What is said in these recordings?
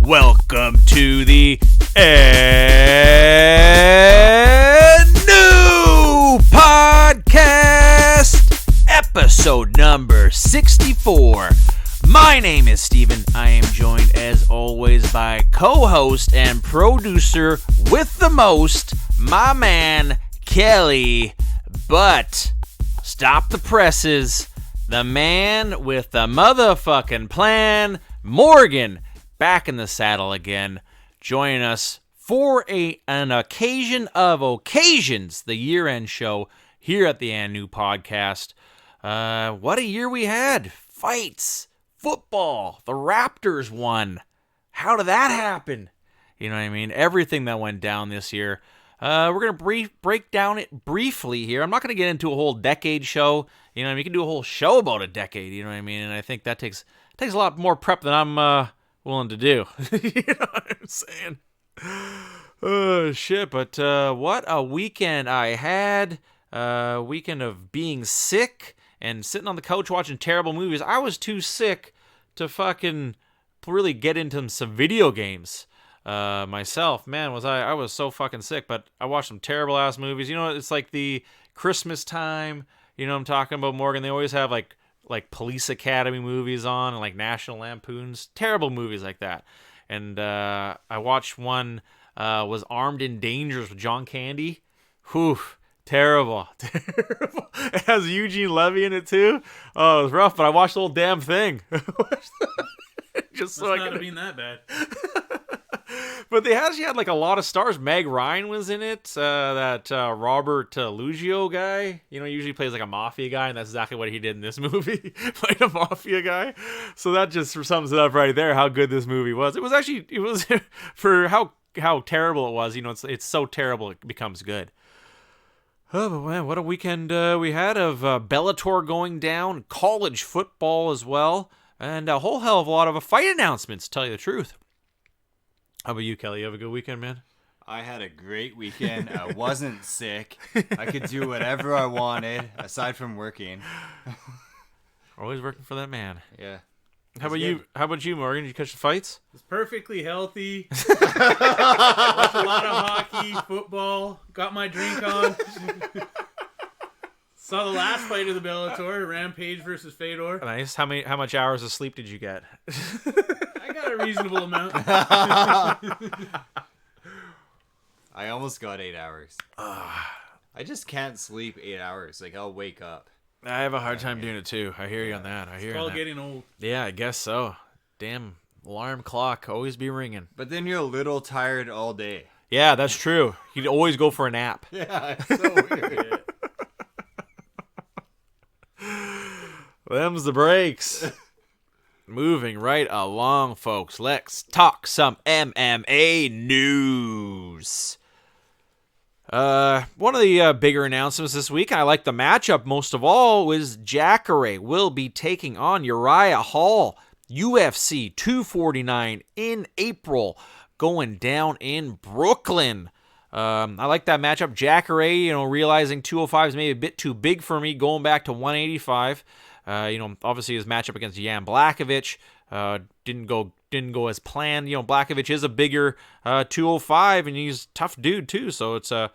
Welcome to the new podcast, episode number 64. My name is Steven. I am joined, as always, by co-host and producer with the most, my man, Kelly. But, stop the presses, the man with the motherfucking plan, Morgan, back in the saddle again, joining us for an occasion of occasions, the year-end show here at the New Podcast. What a year we had. Fights, football, the Raptors won. How did that happen? You know what I mean? Everything that went down this year. We're going to break down it briefly here. I'm not going to get into a whole decade show. You know, we can do a whole show about a decade, you know what I mean? And I think that takes a lot more prep than I'm willing to do. You know what I'm saying? Oh, shit. But what a weekend I had. Weekend of being sick and sitting on the couch watching terrible movies. I was too sick to fucking really get into some video games. Myself, man, I was so fucking sick, but I watched some terrible ass movies. You know, it's like the Christmas time, you know what I'm talking about, Morgan? They always have like Police Academy movies on and like National Lampoons, terrible movies like that. And I watched one, was Armed and Dangerous with John Candy. Whew, terrible. It has Eugene Levy in it too. Oh, it was rough, but I watched the whole damn thing. Just so I could. Been that bad. But they actually had like a lot of stars. Meg Ryan was in it. That Robert Lugio guy, you know, usually plays like a mafia guy, and that's exactly what he did in this movie, played a mafia guy. So that just sums it up right there. How good this movie was. It was for how terrible it was. You know, it's so terrible it becomes good. Oh, but man, what a weekend we had of Bellator going down, college football as well, and a whole hell of a lot of fight announcements, to tell you the truth. How about you, Kelly? You have a good weekend, man? I had a great weekend. I wasn't sick. I could do whatever I wanted, aside from working. Always working for that man. Yeah. How about you? How about you, Morgan? Did you catch the fights? It was perfectly healthy. Watched a lot of hockey, football. Got my drink on. Saw the last fight of the Bellator, Rampage versus Fedor. Nice. How much hours of sleep did you get? I got a reasonable amount. I almost got 8 hours. I just can't sleep 8 hours. Like, I'll wake up. I have a hard time doing it too. I hear you on that. It's called getting old. Yeah, I guess so. Damn, alarm clock always be ringing. But then you're a little tired all day. Yeah, that's true. You'd always go for a nap. Yeah, it's so weird. Them's the breaks. Moving right along, folks. Let's talk some MMA news. One of the bigger announcements this week, and I like the matchup most of all, was Jacare will be taking on Uriah Hall, UFC 249 in April, going down in Brooklyn. I like that matchup. Jacare, you know, realizing 205 is maybe a bit too big for me, going back to 185. You know, obviously his matchup against Jan Blachowicz didn't go as planned. You know, Blachowicz is a bigger 205, and he's a tough dude too. So it's a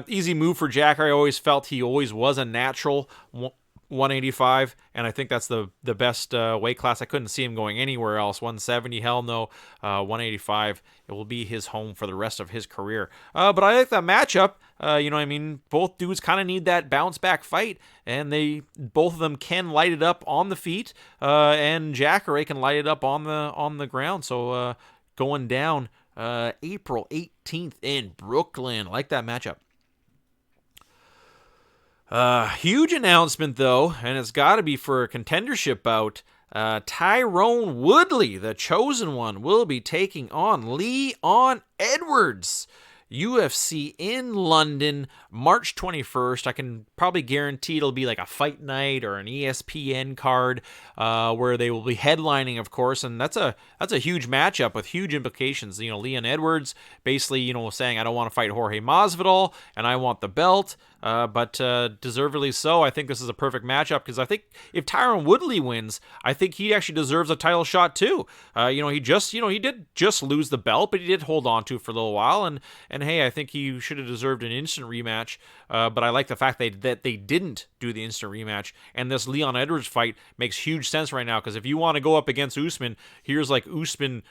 easy move for Jacare. I always felt he always was a natural 185, and I think that's the best weight class. I couldn't see him going anywhere else. 170, hell no. 185, it will be his home for the rest of his career. But I like that matchup. You know what I mean? Both dudes kind of need that bounce back fight, and both of them can light it up on the feet, and Jacare can light it up on the ground. So going down April 18th in Brooklyn. I like that matchup. Huge announcement, though, and it's got to be for a contendership bout. Tyrone Woodley, the chosen one, will be taking on Leon Edwards. UFC in London, March 21st. I can probably guarantee it'll be like a fight night or an ESPN card where they will be headlining, of course, and that's a huge matchup with huge implications. Leon Edwards basically, saying I don't want to fight Jorge Masvidal and I want the belt. But deservedly so. I think this is a perfect matchup because I think if Tyron Woodley wins, I think he actually deserves a title shot too. He did just lose the belt, but he did hold on to it for a little while. And hey, I think he should have deserved an instant rematch. But I like the fact that they didn't do the instant rematch. And this Leon Edwards fight makes huge sense right now because if you want to go up against Usman, here's like Usman,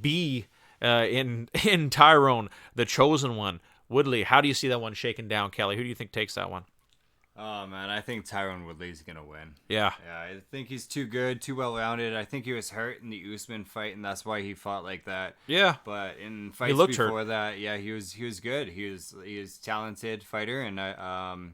B in Tyrone, the chosen one. Woodley, how do you see that one shaken down, Kelly? Who do you think takes that one? Oh, man, I think Tyron Woodley's going to win. Yeah. Yeah, I think he's too good, too well-rounded. I think he was hurt in the Usman fight, and that's why he fought like that. Yeah. But in fights before that, yeah, he was good. He was talented fighter, and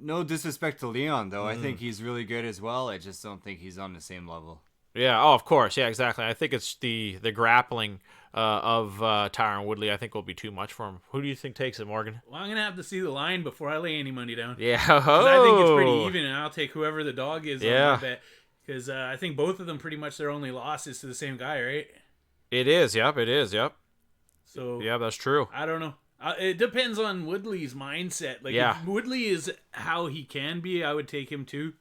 no disrespect to Leon, though. I think he's really good as well. I just don't think he's on the same level. Yeah, of course. Yeah, exactly. I think it's the grappling of Tyron Woodley, I think will be too much for him. Who do you think takes it, Morgan? Well, I'm going to have to see the line before I lay any money down. Yeah. I think it's pretty even, and I'll take whoever the dog is on that bet. Because I think both of them pretty much their only loss is to the same guy, right? It is, yep. So yeah, that's true. I don't know. It depends on Woodley's mindset. If Woodley is how he can be, I would take him too.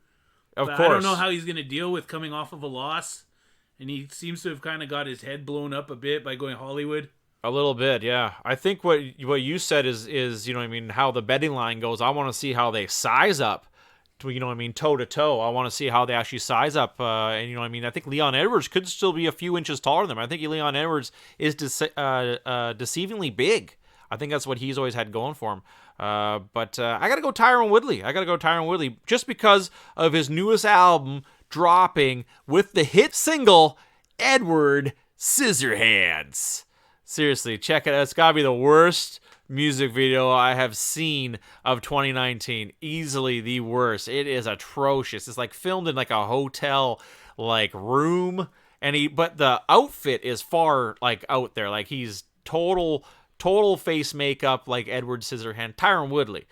Of But course. I don't know how he's going to deal with coming off of a loss. And he seems to have kind of got his head blown up a bit by going Hollywood. A little bit, yeah. I think what you said is how the betting line goes. I want to see how they size up to, toe to toe. I want to see how they actually size up. I think Leon Edwards could still be a few inches taller than him. I think Leon Edwards is deceivingly big. I think that's what he's always had going for him. But I got to go Tyron Woodley just because of his newest album dropping with the hit single Edward Scissorhands. Seriously, check it out. It's got to be the worst music video I have seen of 2019. Easily the worst. It is atrocious. It's like filmed in like a hotel room, but the outfit is far out there. Like he's total face makeup like Edward Scissorhands. Tyron Woodley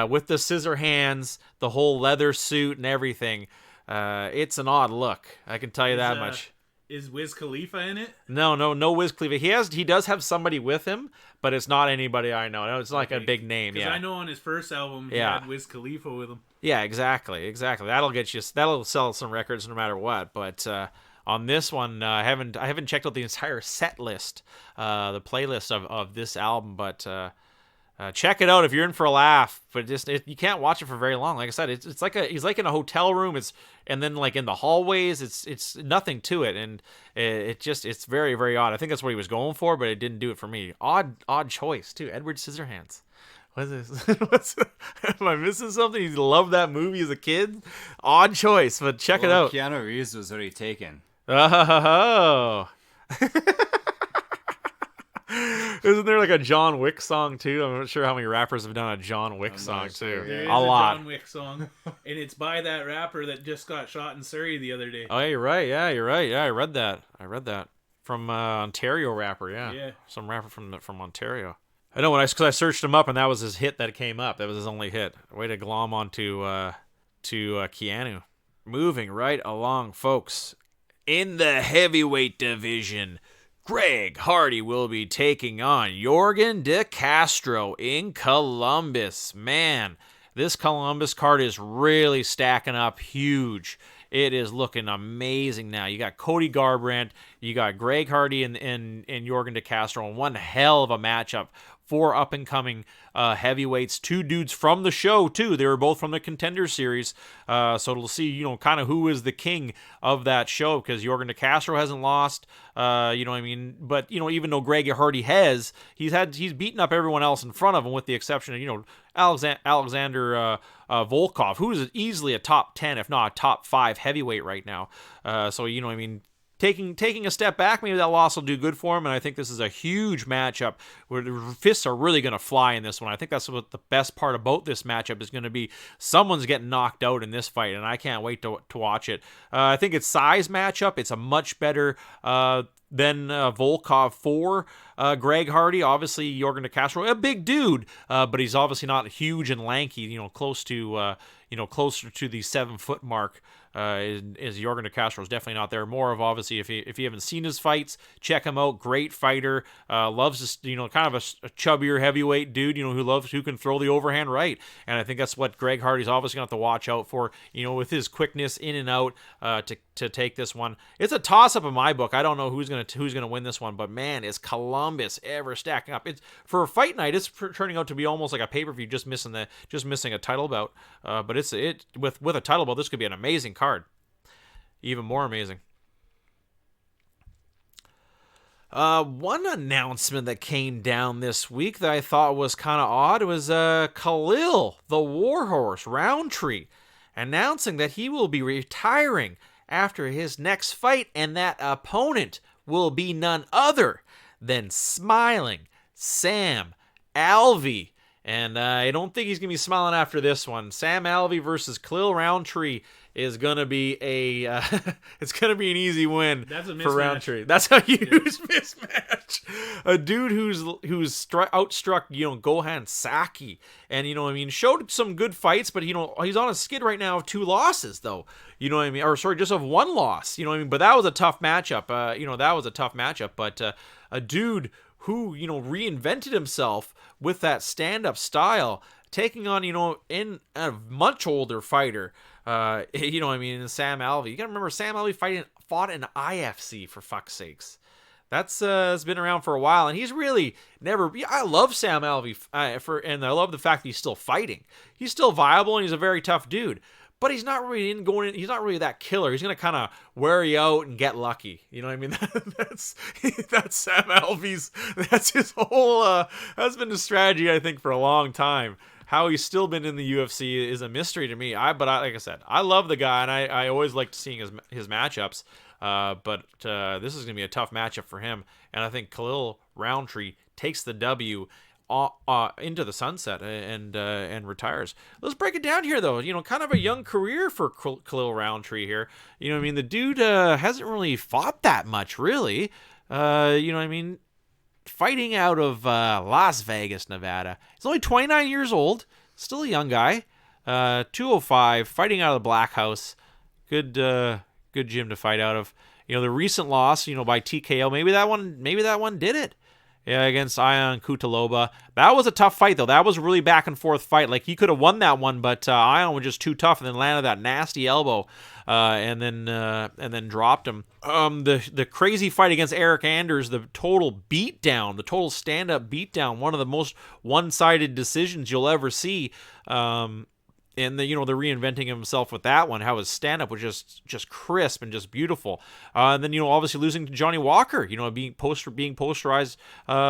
with the scissor hands, the whole leather suit and everything. It's an odd look. I can tell you that much. Is Wiz Khalifa in it? No Wiz Khalifa. He does have somebody with him, but it's not anybody I know. It's like a big name. Because yeah. I know on his first album he had Wiz Khalifa with him. Yeah, exactly. That'll sell some records no matter what. But on this one, I haven't checked out the entire set list, the playlist of this album, but check it out if you're in for a laugh. But you can't watch it for very long. Like I said, it's like he's like in a hotel room. And then in the hallways, it's nothing to it, and it's very, very odd. I think that's what he was going for, but it didn't do it for me. Odd choice too. Edward Scissorhands. What is this? Am I missing something? You loved that movie as a kid? Odd choice, but check it out. Keanu Reeves was already taken. Oh. Isn't there a John Wick song too? I'm not sure how many rappers have done a John Wick song too. There is a lot. John Wick song, and it's by that rapper that just got shot in Surrey the other day. Oh, you're right. Yeah, you're right. Yeah, I read that from Ontario rapper. Yeah, some rapper from Ontario. I know because I searched him up and that was his hit that came up. That was his only hit. Way to glom onto Keanu. Moving right along, folks. In the heavyweight division, Greg Hardy will be taking on Yorgan De Castro in Columbus. Man, this Columbus card is really stacking up huge. It is looking amazing now. You got Cody Garbrandt, you got Greg Hardy and Yorgan De Castro, and one hell of a matchup. 4 up-and-coming heavyweights, 2 dudes from the show, too. They were both from the Contender Series. So we'll see, kind of who is the king of that show, because Yorgan De Castro hasn't lost, But, even though Greg Hardy has, he's beaten up everyone else in front of him, with the exception of, Alexander Volkov, who is easily a top 10, if not a top 5 heavyweight right now. Taking a step back, maybe that loss will do good for him, and I think this is a huge matchup where the fists are really going to fly in this one. I think that's what the best part about this matchup is going to be. Someone's getting knocked out in this fight, and I can't wait to watch it. I think it's size matchup. It's a much better Then Volkov 4, Greg Hardy, obviously Jorgen de Castro, a big dude, but he's obviously not huge and lanky, closer to the 7-foot mark. Is Jorgen de Castro is definitely not there. More of, obviously, if you haven't seen his fights, check him out. Great fighter, loves this, kind of a chubbier heavyweight dude, who can throw the overhand right. And I think that's what Greg Hardy's obviously going to have to watch out for, with his quickness in and out to take this one. It's a toss up in my book. I don't know who's gonna win this one, but man, is Columbus ever stacking up? It's for a fight night. It's turning out to be almost like a pay-per-view, just missing a title bout. But with a title bout, this could be an amazing card. Even more amazing. One announcement that came down this week that I thought was kind of odd was Khalil, the Warhorse Roundtree, announcing that he will be retiring after his next fight, and that opponent will be none other than smiling Sam Alvey. And I don't think he's going to be smiling after this one. Sam Alvey versus Khalil Roundtree is going to be it's going to be an easy win for Roundtree. That's a huge mismatch. A dude who's outstruck, Gohan Saki. And, showed some good fights, but, he's on a skid right now of 2 losses, though. Or sorry, just of 1 loss. But that was a tough matchup. But a dude who, reinvented himself with that stand-up style, taking on, in a much older fighter, Sam Alvey. You gotta remember, Sam Alvey fought in IFC, for fuck's sakes. That's has been around for a while, and he's really never. I love Sam Alvey and I love the fact that he's still fighting. He's still viable, and he's a very tough dude. But he's not really he's not really that killer. He's gonna kind of wear you out and get lucky. You know what I mean? That's Sam Alvey's. That's his whole. That's been the strategy, I think, for a long time. How he's still been in the UFC is a mystery to me. Like I said, I love the guy, and I always liked seeing his matchups. But this is gonna be a tough matchup for him, and I think Khalil Roundtree takes the W into the sunset and retires. Let's break it down here, though. Kind of a young career for Khalil Roundtree here. The dude hasn't really fought that much, really. Fighting out of Las Vegas, Nevada. He's only 29 years old, still a young guy. 205, fighting out of the Black House. Good gym to fight out of. The recent loss, by TKO. Maybe that one did it. Yeah, against Ion Kutaloba. That was a tough fight, though. That was a really back and forth fight. Like, he could have won that one, but Ion was just too tough, and then landed that nasty elbow, and then dropped him. The crazy fight against Eric Anders, the total beatdown, the total stand-up beatdown, one of the most one-sided decisions you'll ever see. And the reinventing himself with that one, how his stand-up was just crisp and just beautiful. And then, obviously losing to Johnny Walker, being posterized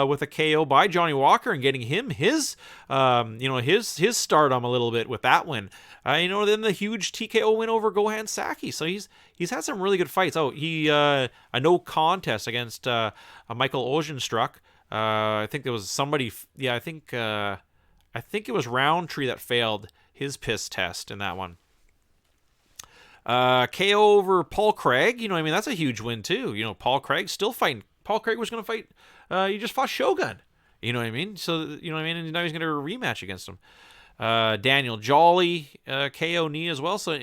with a KO by Johnny Walker and getting him his stardom a little bit with that win. Then the huge TKO win over Gohan Saki. So he's had some really good fights. Oh, a no contest against Michael Ojenstruck. I think there was somebody. Yeah, I think it was Roundtree that failed his piss test in that one. KO over Paul Craig. That's a huge win too. Paul Craig still fighting. Paul Craig was going to fight. He just fought Shogun. You know what I mean? So, and now he's going to rematch against him. Daniel Jolly, KO knee as well. So,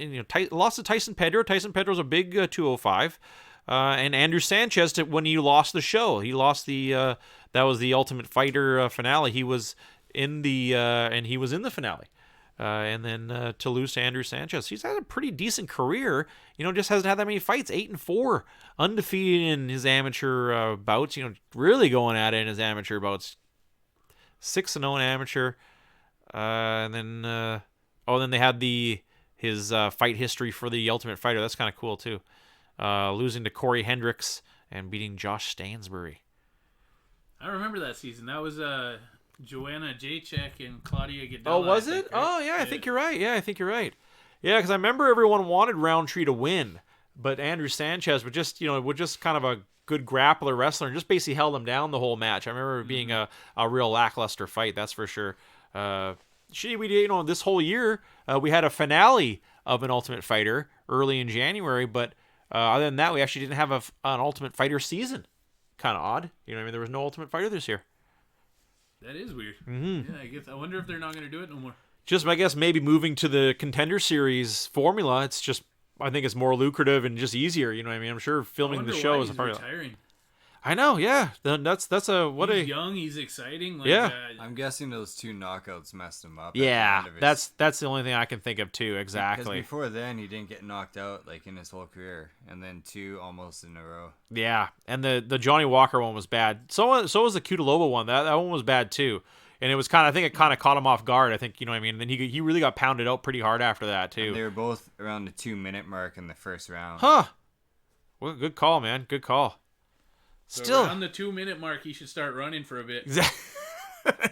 lost to Tyson Pedro. Tyson Pedro's a big 205. And Andrew Sanchez when he lost the show. He lost that was the Ultimate Fighter finale. He was in the finale. And then to lose to Andrew Sanchez. He's had a pretty decent career, just hasn't had that many fights. 8-4, undefeated in his amateur bouts, really going at it in his amateur bouts. 6-0 amateur. And then they had his fight history for the Ultimate Fighter. That's kind of cool too. Losing to Corey Hendricks and beating Josh Stansbury. I remember that season. That was Joanna Jacek and Claudia Gadella. Oh, was it? Right? Oh, yeah, I think you're right. Yeah, Yeah, because I remember everyone wanted Roundtree to win, but Andrew Sanchez was just kind of a good grappler wrestler and just basically held him down the whole match. I remember it being a real lackluster fight, that's for sure. This whole year we had a finale of an Ultimate Fighter early in January, but other than that, we actually didn't have an Ultimate Fighter season. kind of odd. You know what I mean? There was no Ultimate Fighter this year. That is weird. Yeah, I wonder if they're not going to do it no more. Just, I guess, maybe moving to the Contender Series formula. It's just, I think it's more lucrative and just easier. You know what I mean? I'm sure filming the show is a part of it. I know, yeah. That's he's young, he's exciting. I'm guessing those 2 knockouts messed him up. Yeah, that's the only thing I can think of too. Exactly. Because before then, he didn't get knocked out like in his whole career, and then 2 almost in a row. Yeah, and the Johnny Walker one was bad. So was the Kutaloba one. That one was bad too. And it was I think it kind of caught him off guard. I think, you know what I mean? And then he really got pounded out pretty hard after that too. And they were both around the 2-minute mark in the first round. Huh. Well, good call, man. Good call. So still around the 2-minute mark, he should start running for a bit.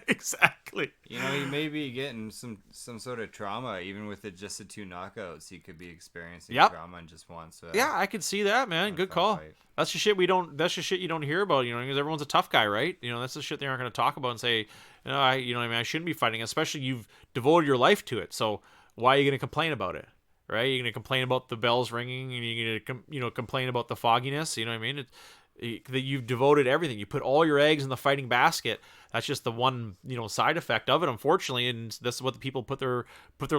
Exactly. You know, he may be getting some sort of trauma, even with just the 2 knockouts. He could be experiencing trauma and just wants. Yeah, I could see that, man. Good call. Fight. That's the shit that's the shit you don't hear about. You know, because everyone's a tough guy, right? You know, that's the shit they aren't going to talk about and say, you know what I mean? I shouldn't be fighting, especially you've devoted your life to it. So why are you going to complain about it? Right? You're going to complain about the bells ringing, and you're going to complain about the fogginess. You know what I mean? That you've devoted everything. You put all your eggs in the fighting basket. That's just the one, side effect of it, unfortunately, and this is what the people put their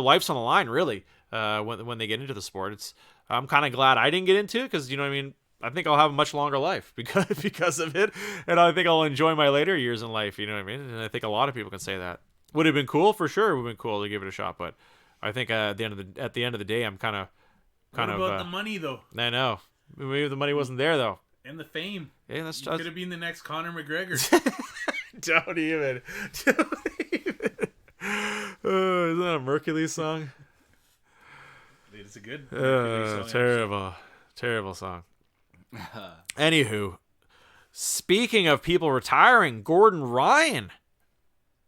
lives on the line, really, when they get into the sport. I'm kind of glad I didn't get into it because, you know what I mean, I think I'll have a much longer life because of it, and I think I'll enjoy my later years in life, you know what I mean? And I think a lot of people can say that. Would have been cool? For sure it would have been cool to give it a shot, but I think at the end of the day, I'm kind of... What about the money, though? I know. Maybe the money wasn't there, though. And the fame. Yeah, that's could have been the next Conor McGregor. Don't even. Isn't that a Mercury song? It's a good song. Terrible song. Anywho, speaking of people retiring, Gordon Ryan,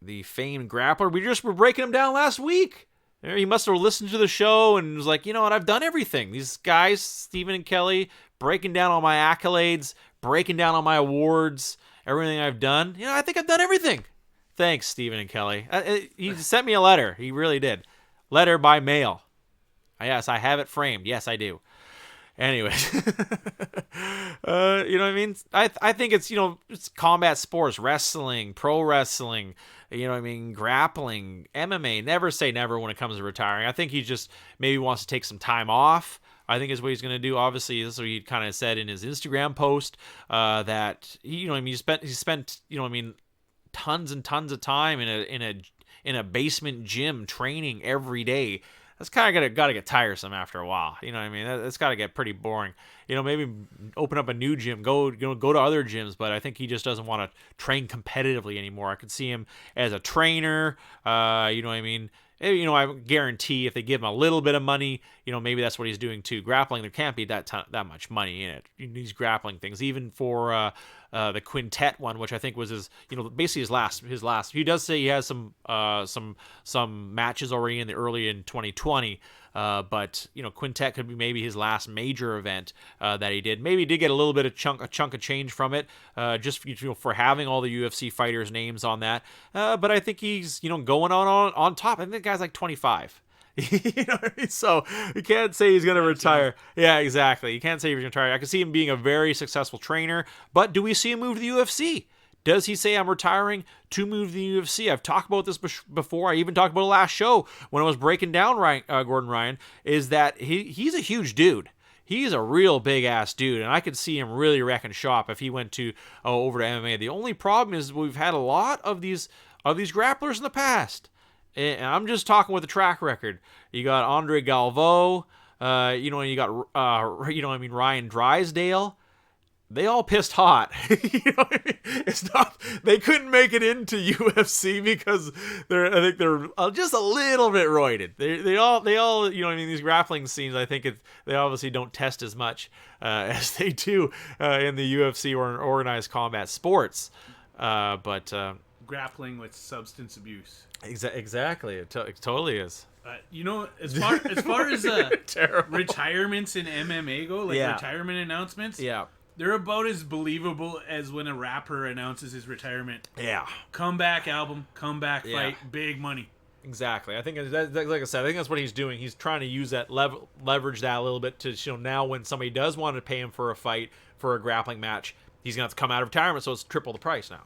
the famed grappler, we were breaking him down last week. He must have listened to the show and was like, you know what, I've done everything. These guys, Stephen and Kelly, breaking down all my accolades, breaking down all my awards, everything I've done. I think I've done everything. Thanks, Stephen and Kelly. He sent me a letter. He really did. Letter by mail. Yes, I have it framed. Yes, I do. Anyways, you know what I mean? I think it's, it's combat sports, wrestling, pro wrestling, you know what I mean, grappling, MMA. Never say never when it comes to retiring. I think he just maybe wants to take some time off. I think is what he's going to do. Obviously, this is what he kind of said in his Instagram post that he spent tons and tons of time in a basement gym training every day. That's kind of got to get tiresome after a while. You know what I mean? That's got to get pretty boring. Maybe open up a new gym, go to other gyms, but I think he just doesn't want to train competitively anymore. I could see him as a trainer. You know what I mean? I guarantee if they give him a little bit of money, maybe that's what he's doing too. Grappling, there can't be that much money in it. These grappling things, even for the quintet one, which I think was his, basically his last. He does say he has some matches already in 2020. But quintet could be maybe his last major event that he did. Maybe he did get a little bit of a chunk of change from it, just for having all the UFC fighters' names on that. But I think he's going on top. I think the guy's like 25. You know what I mean? So you can't say he's going to retire. Yeah, exactly. You can't say he's going to retire. I can see him being a very successful trainer. But do we see him move to the UFC? Does he say I'm retiring to move to the UFC? I've talked about this before. I even talked about it last show when I was breaking down Gordon Ryan, is that he's a huge dude. He's a real big-ass dude, and I could see him really wrecking shop if he went over to MMA. The only problem is we've had a lot of these grapplers in the past, and I'm just talking with the track record. You got Andre Galvo, you got Ryan Drysdale. They all pissed hot. You know what I mean? It's not, they couldn't make it into UFC because I think they're just a little bit roided. They all these grappling scenes, I think they obviously don't test as much as they do in the UFC or in organized combat sports. But grappling with substance abuse. Exactly. It totally is. As far as retirements in MMA go, retirement announcements. Yeah. They're about as believable as when a rapper announces his retirement. Yeah. Comeback album, comeback fight, big money. Exactly. I think, like I said, I think that's what he's doing. He's trying to use that leverage that a little bit to now when somebody does want to pay him for a fight, for a grappling match, He's going to have to come out of retirement, so it's triple the price now.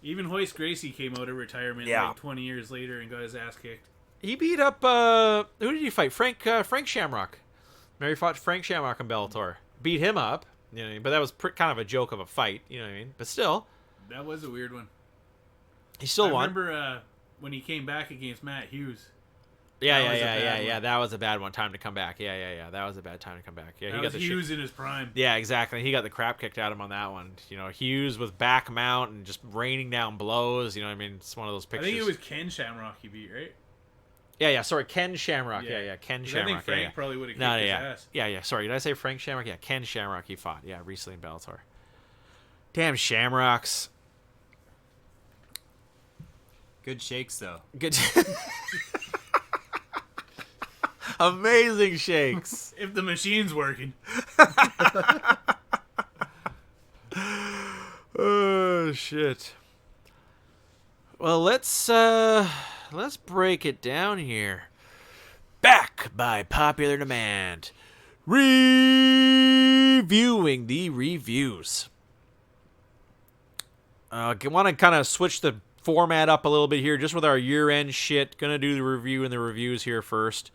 Even Hoist Gracie came out of retirement like 20 years later and got his ass kicked. He beat up, who did he fight? Frank Shamrock. Mary fought Frank Shamrock in Bellator. Beat him up, you know, but that was kind of a joke of a fight, you know what I mean? But still. That was a weird one. He still won. I remember when he came back against Matt Hughes. Yeah. That was a bad one. Time to come back. Yeah. That was a bad time to come back. Yeah, that he got was the Hughes in his prime. Yeah, exactly. He got the crap kicked out of him on that one. You know, Hughes with back mount and just raining down blows. You know what I mean? It's one of those pictures. I think it was Ken Shamrock he beat, right? Yeah. Sorry, Ken Shamrock. Yeah. Ken Shamrock. I think Frank probably would have kicked his ass. Yeah. Sorry, did I say Frank Shamrock? Yeah, Ken Shamrock he fought. Yeah, recently in Bellator. Damn Shamrocks. Good shakes, though. Good. Amazing shakes. If the machine's working. Oh shit. Well, let's break it down here. Back by popular demand. Reviewing the reviews. I want to kind of switch the format up a little bit here, just with our year-end shit. Gonna do the review and the reviews here first.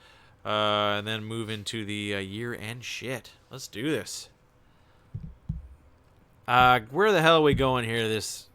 And then move into the year-end shit. Let's do this. Where the hell are we going here this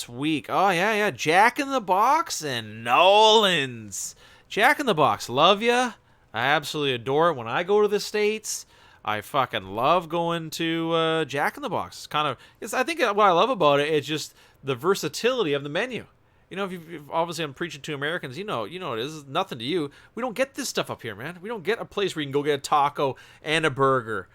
week? Oh, yeah. Jack in the Box and Nolan's. Jack in the Box, love ya. I absolutely adore it. When I go to the States, I fucking love going to Jack in the Box. I think what I love about it is just the versatility of the menu. You know, if obviously I'm preaching to Americans, you know it is. It's nothing to you. We don't get this stuff up here, man. We don't get a place where you can go get a taco and a burger.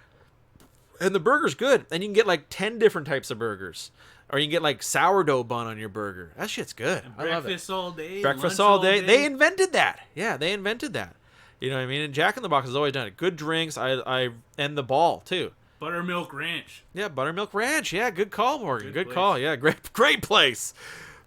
And the burger's good. And you can get like 10 different types of burgers. Or you can get like sourdough bun on your burger. That shit's good. I love it. Breakfast all day. Breakfast all day. They invented that. Yeah, they invented that. You know what I mean? And Jack in the Box has always done it. Good drinks. And the ball, too. Buttermilk Ranch. Yeah, Buttermilk Ranch. Yeah, good call, Morgan. Good call. Yeah, great place.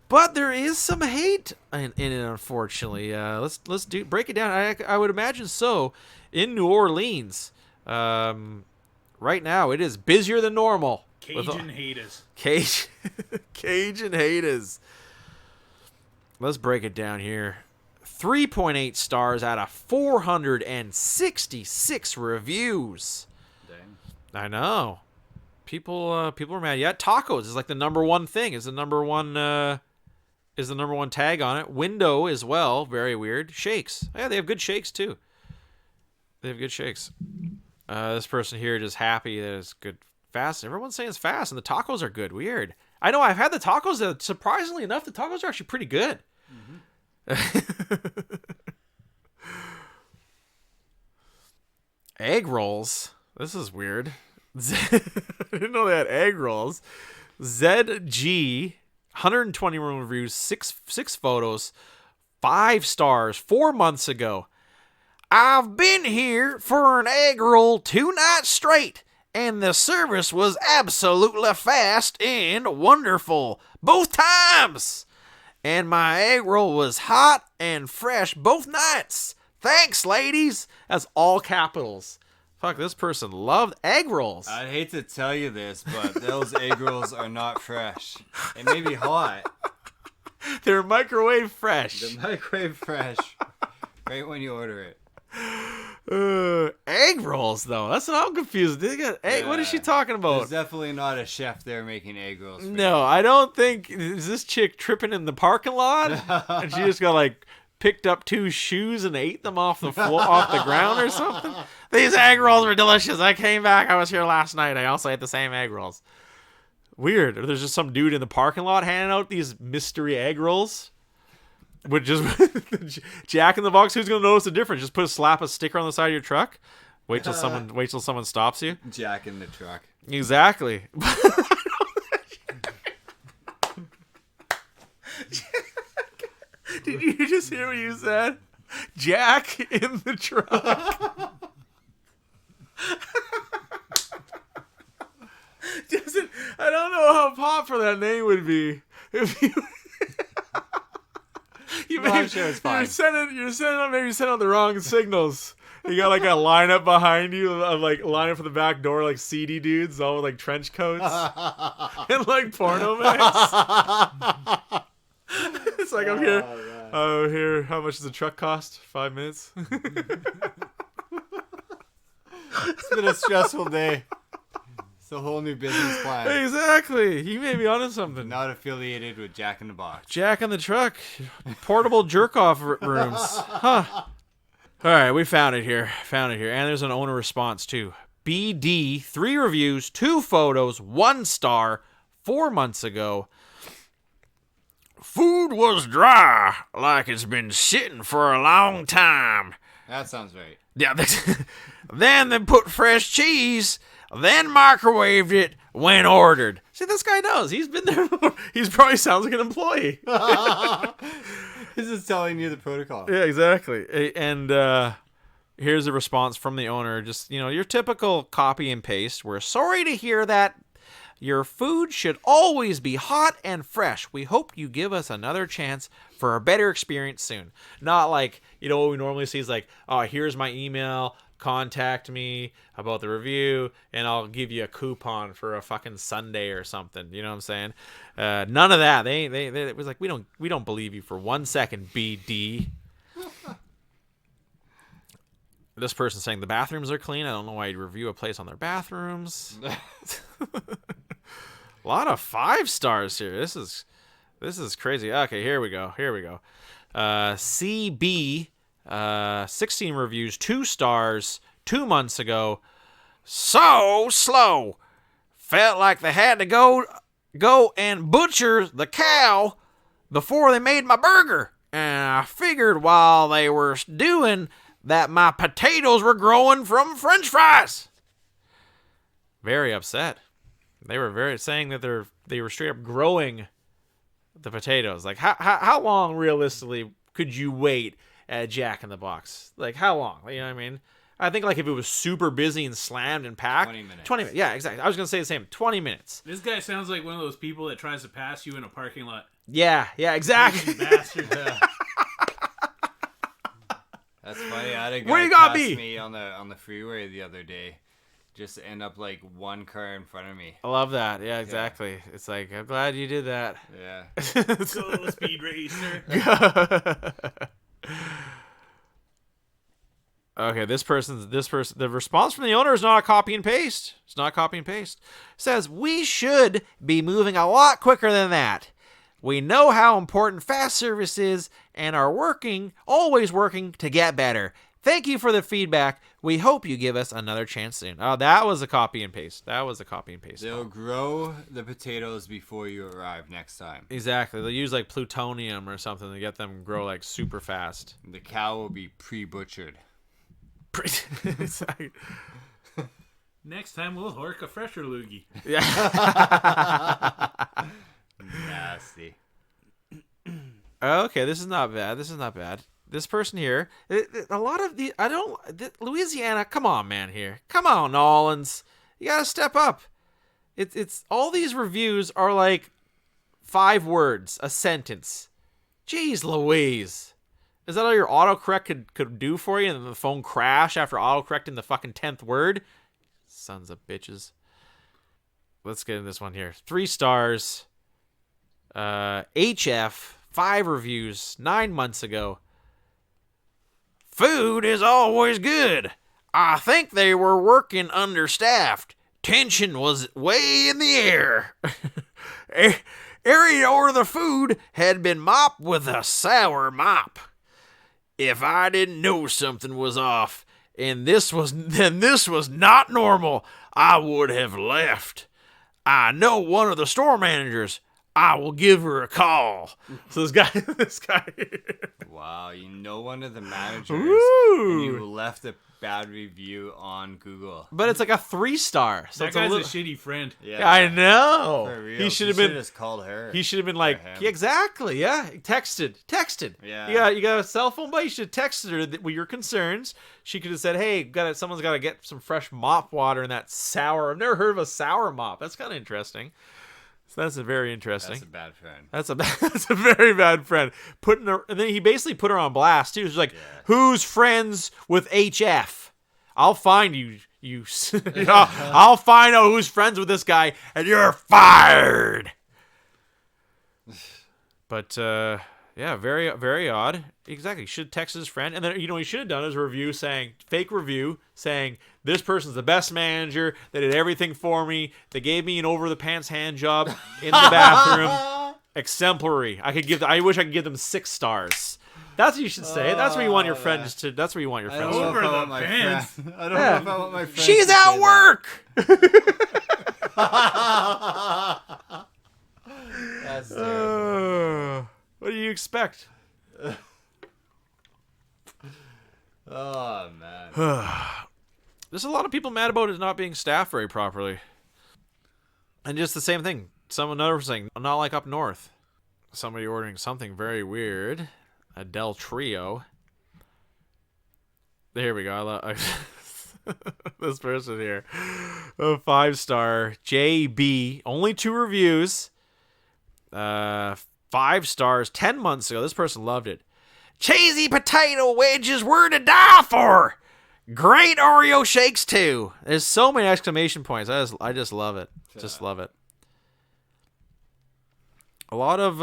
But there is some hate in it, unfortunately. Let's break it down. I would imagine so. In New Orleans, right now it is busier than normal. Cajun haters. Cajun haters. Let's break it down here. 3.8 stars out of 466 reviews. Dang. I know. People are mad. Yeah, tacos is like the number one thing. Is the number one tag on it. Window as well. Very weird. Shakes. Yeah, they have good shakes too. This person here just happy that it's good. Fast. Everyone's saying it's fast, and the tacos are good. Weird. I know I've had the tacos. Surprisingly enough, the tacos are actually pretty good. Mm-hmm. Egg rolls. This is weird. I didn't know they had egg rolls. ZG. 121 reviews, six photos, 5 stars, 4 months ago. I've been here for an egg roll 2 nights straight, and the service was absolutely fast and wonderful, both times. And my egg roll was hot and fresh both nights. Thanks, ladies. That's all capitals. Fuck, this person loved egg rolls. I'd hate to tell you this, but those egg rolls are not fresh. It may be hot. They're microwave fresh. They're microwave fresh. Right when you order it. Egg rolls, though. That's what I'm confused. They got egg. Yeah. What is she talking about? There's definitely not a chef there making egg rolls. No, I don't think. Is this chick tripping in the parking lot? And she just got like picked up 2 shoes and ate them off the floor, off the ground or something. These egg rolls were delicious. I came back. I was here last night. I also ate the same egg rolls. Weird. Or there's just some dude in the parking lot handing out these mystery egg rolls. With just Jack in the Box. Who's gonna notice the difference? Just slap a sticker on the side of your truck. Wait till someone stops you. Jack in the truck. Exactly. Did you just hear what you said? Jack in the truck. I don't know how popular that name would be if you. I'm sure it's fine. You're sending out the wrong signals. You got like a lineup behind you of like line up for the back door, like seedy dudes, all with like trench coats and like porno mix. It's like I'm here. Oh, here. How much does the truck cost? 5 minutes. It's been a stressful day. It's a whole new business plan. Exactly. He may be onto something. Not affiliated with Jack in the Box. Jack in the Truck. Portable jerk-off rooms. Huh. All right, we found it here. And there's an owner response, too. BD, 3 reviews, 2 photos, 1 star, 4 months ago. Food was dry, like it's been sitting for a long time. That sounds right. Yeah. Then they put fresh cheese, then microwaved it when ordered. See, this guy knows. He's been there before. He probably sounds like an employee. This is telling you the protocol. Yeah, exactly. And here's a response from the owner. Just, your typical copy and paste. We're sorry to hear that. Your food should always be hot and fresh. We hope you give us another chance for a better experience soon. Not like, what we normally see is like, oh, here's my email, contact me about the review, and I'll give you a coupon for a fucking sundae or something. You know what I'm saying? None of that. They it was like, we don't believe you for 1 second, BD. This person's saying the bathrooms are clean. I don't know why you'd review a place on their bathrooms. A lot of 5 stars here. This is crazy. Okay, here we go. CB, 16 reviews, 2 stars, 2 months ago. So slow. Felt like they had to go and butcher the cow before they made my burger. And I figured while they were doing that, my potatoes were growing from French fries. Very upset. They were saying that they were straight up growing the potatoes. Like, how long realistically could you wait at Jack in the Box? Like, how long? You know what I mean? I think like if it was super busy and slammed and packed. 20 minutes. 20 minutes. Yeah, exactly. I was gonna say the same. 20 minutes. This guy sounds like one of those people that tries to pass you in a parking lot. Yeah, exactly. Bastard. That's funny. I had a guy Where you got pass me? me on the freeway the other day. Just to end up like one car in front of me. I love that. Yeah, exactly. Yeah. It's like, I'm glad you did that. Yeah. Go, speed racer. Okay, this person, the response from the owner is not a copy and paste. It's not copy and paste. It says, we should be moving a lot quicker than that. We know how important fast service is and are always working to get better. Thank you for the feedback. We hope you give us another chance soon. Oh, that was a copy and paste. They'll grow the potatoes before you arrive next time. Exactly. They'll use like plutonium or something to get them grow like super fast. The cow will be pre-butchered. Next time we'll hork a fresher loogie. Yeah. Nasty. Okay, this is not bad. This person here, a lot of Louisiana, come on, man, here. Come on, Nolans. You gotta step up. It's all these reviews are like 5 words, a sentence. Jeez Louise. Is that all your autocorrect could do for you, and then the phone crash after autocorrecting the fucking 10th word? Sons of bitches. Let's get in this one here. 3 stars. HF, 5 reviews, 9 months ago. Food is always good. I think they were working understaffed. Tension was way in the air. Area over the food had been mopped with a sour mop. If I didn't know something was off, and this was not normal, I would have left. I know one of the store managers. I will give her a call. So this guy. Wow, you know one of the managers. Ooh. And you left a bad review on Google. But it's like a 3-star. So that guy's a shitty friend. Yeah, I know. For real. He should have been just called her. He should have been like, yeah, exactly, yeah. Texted. Yeah. You got a cell phone, but you should have texted her with your concerns. She could have said, hey, someone's got to get some fresh mop water in that sour. I've never heard of a sour mop. That's kind of interesting. So that's a very interesting. That's a bad friend. That's a very bad friend. And then he basically put her on blast too. He's like, "Who's friends with HF? I'll find you. I'll find out who's friends with this guy, and you're fired." But yeah, very very odd. Exactly. Should text his friend, and then he should have done his review fake review saying this person's the best manager. They did everything for me. They gave me an over the pants hand job in the bathroom. Exemplary. I wish I could give them 6 stars. That's what you should say. That's where you want your friends to. That's where you want your friends. Over the pants. I don't know if I want my friends. She's at work. That's terrible. What do you expect? Oh man. There's a lot of people mad about it not being staffed very properly. And just the same thing. Another saying, not like up north. Somebody ordering something very weird. A Del Trio. There we go. This person here. A 5-star. JB. Only 2 reviews. 5 stars. 10 months ago. This person loved it. Cheesy potato wedges were to die for. Great Oreo shakes too. There's so many exclamation points. I just love it. Yeah. Just love it. A lot of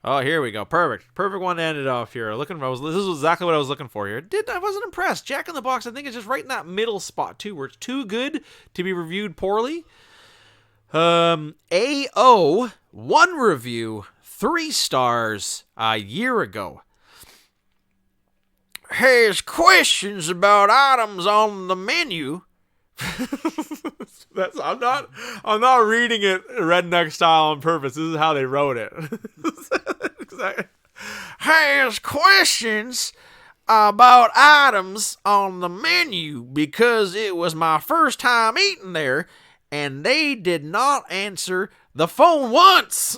oh, here we go. Perfect one to end it off here. This is exactly what I was looking for here. I wasn't impressed. Jack in the Box, I think, is just right in that middle spot too, where it's too good to be reviewed poorly. AO 1 review, 3 stars a year ago. Has questions about items on the menu. I'm not reading it redneck style on purpose. This is how they wrote it. Exactly. Has questions about items on the menu because it was my first time eating there and they did not answer the phone once.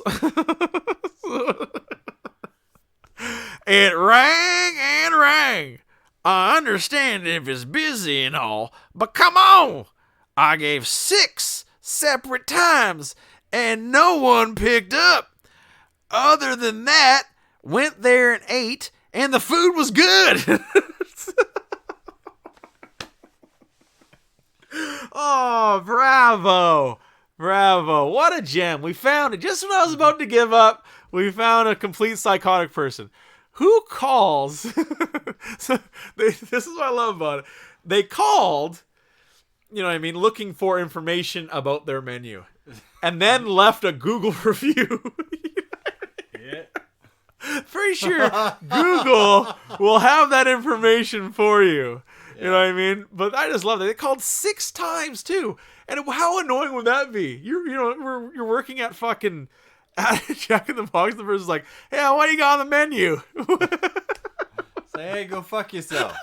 It rang and rang. I understand if it's busy and all, but come on. I gave 6 separate times and no one picked up. Other than that, went there and ate and the food was good. Oh, bravo. Bravo. What a gem. We found it. Just when I was about to give up, we found a complete psychotic person. Who calls? This is what I love about it. They called, looking for information about their menu. And then left a Google review. Yeah. Pretty sure Google will have that information for you. You know what I mean? But I just love that. They called 6 times too. And how annoying would that be? You're working at fucking Jack in the Box. The person's like, "Hey, what do you got on the menu?" Say, "Hey, go fuck yourself."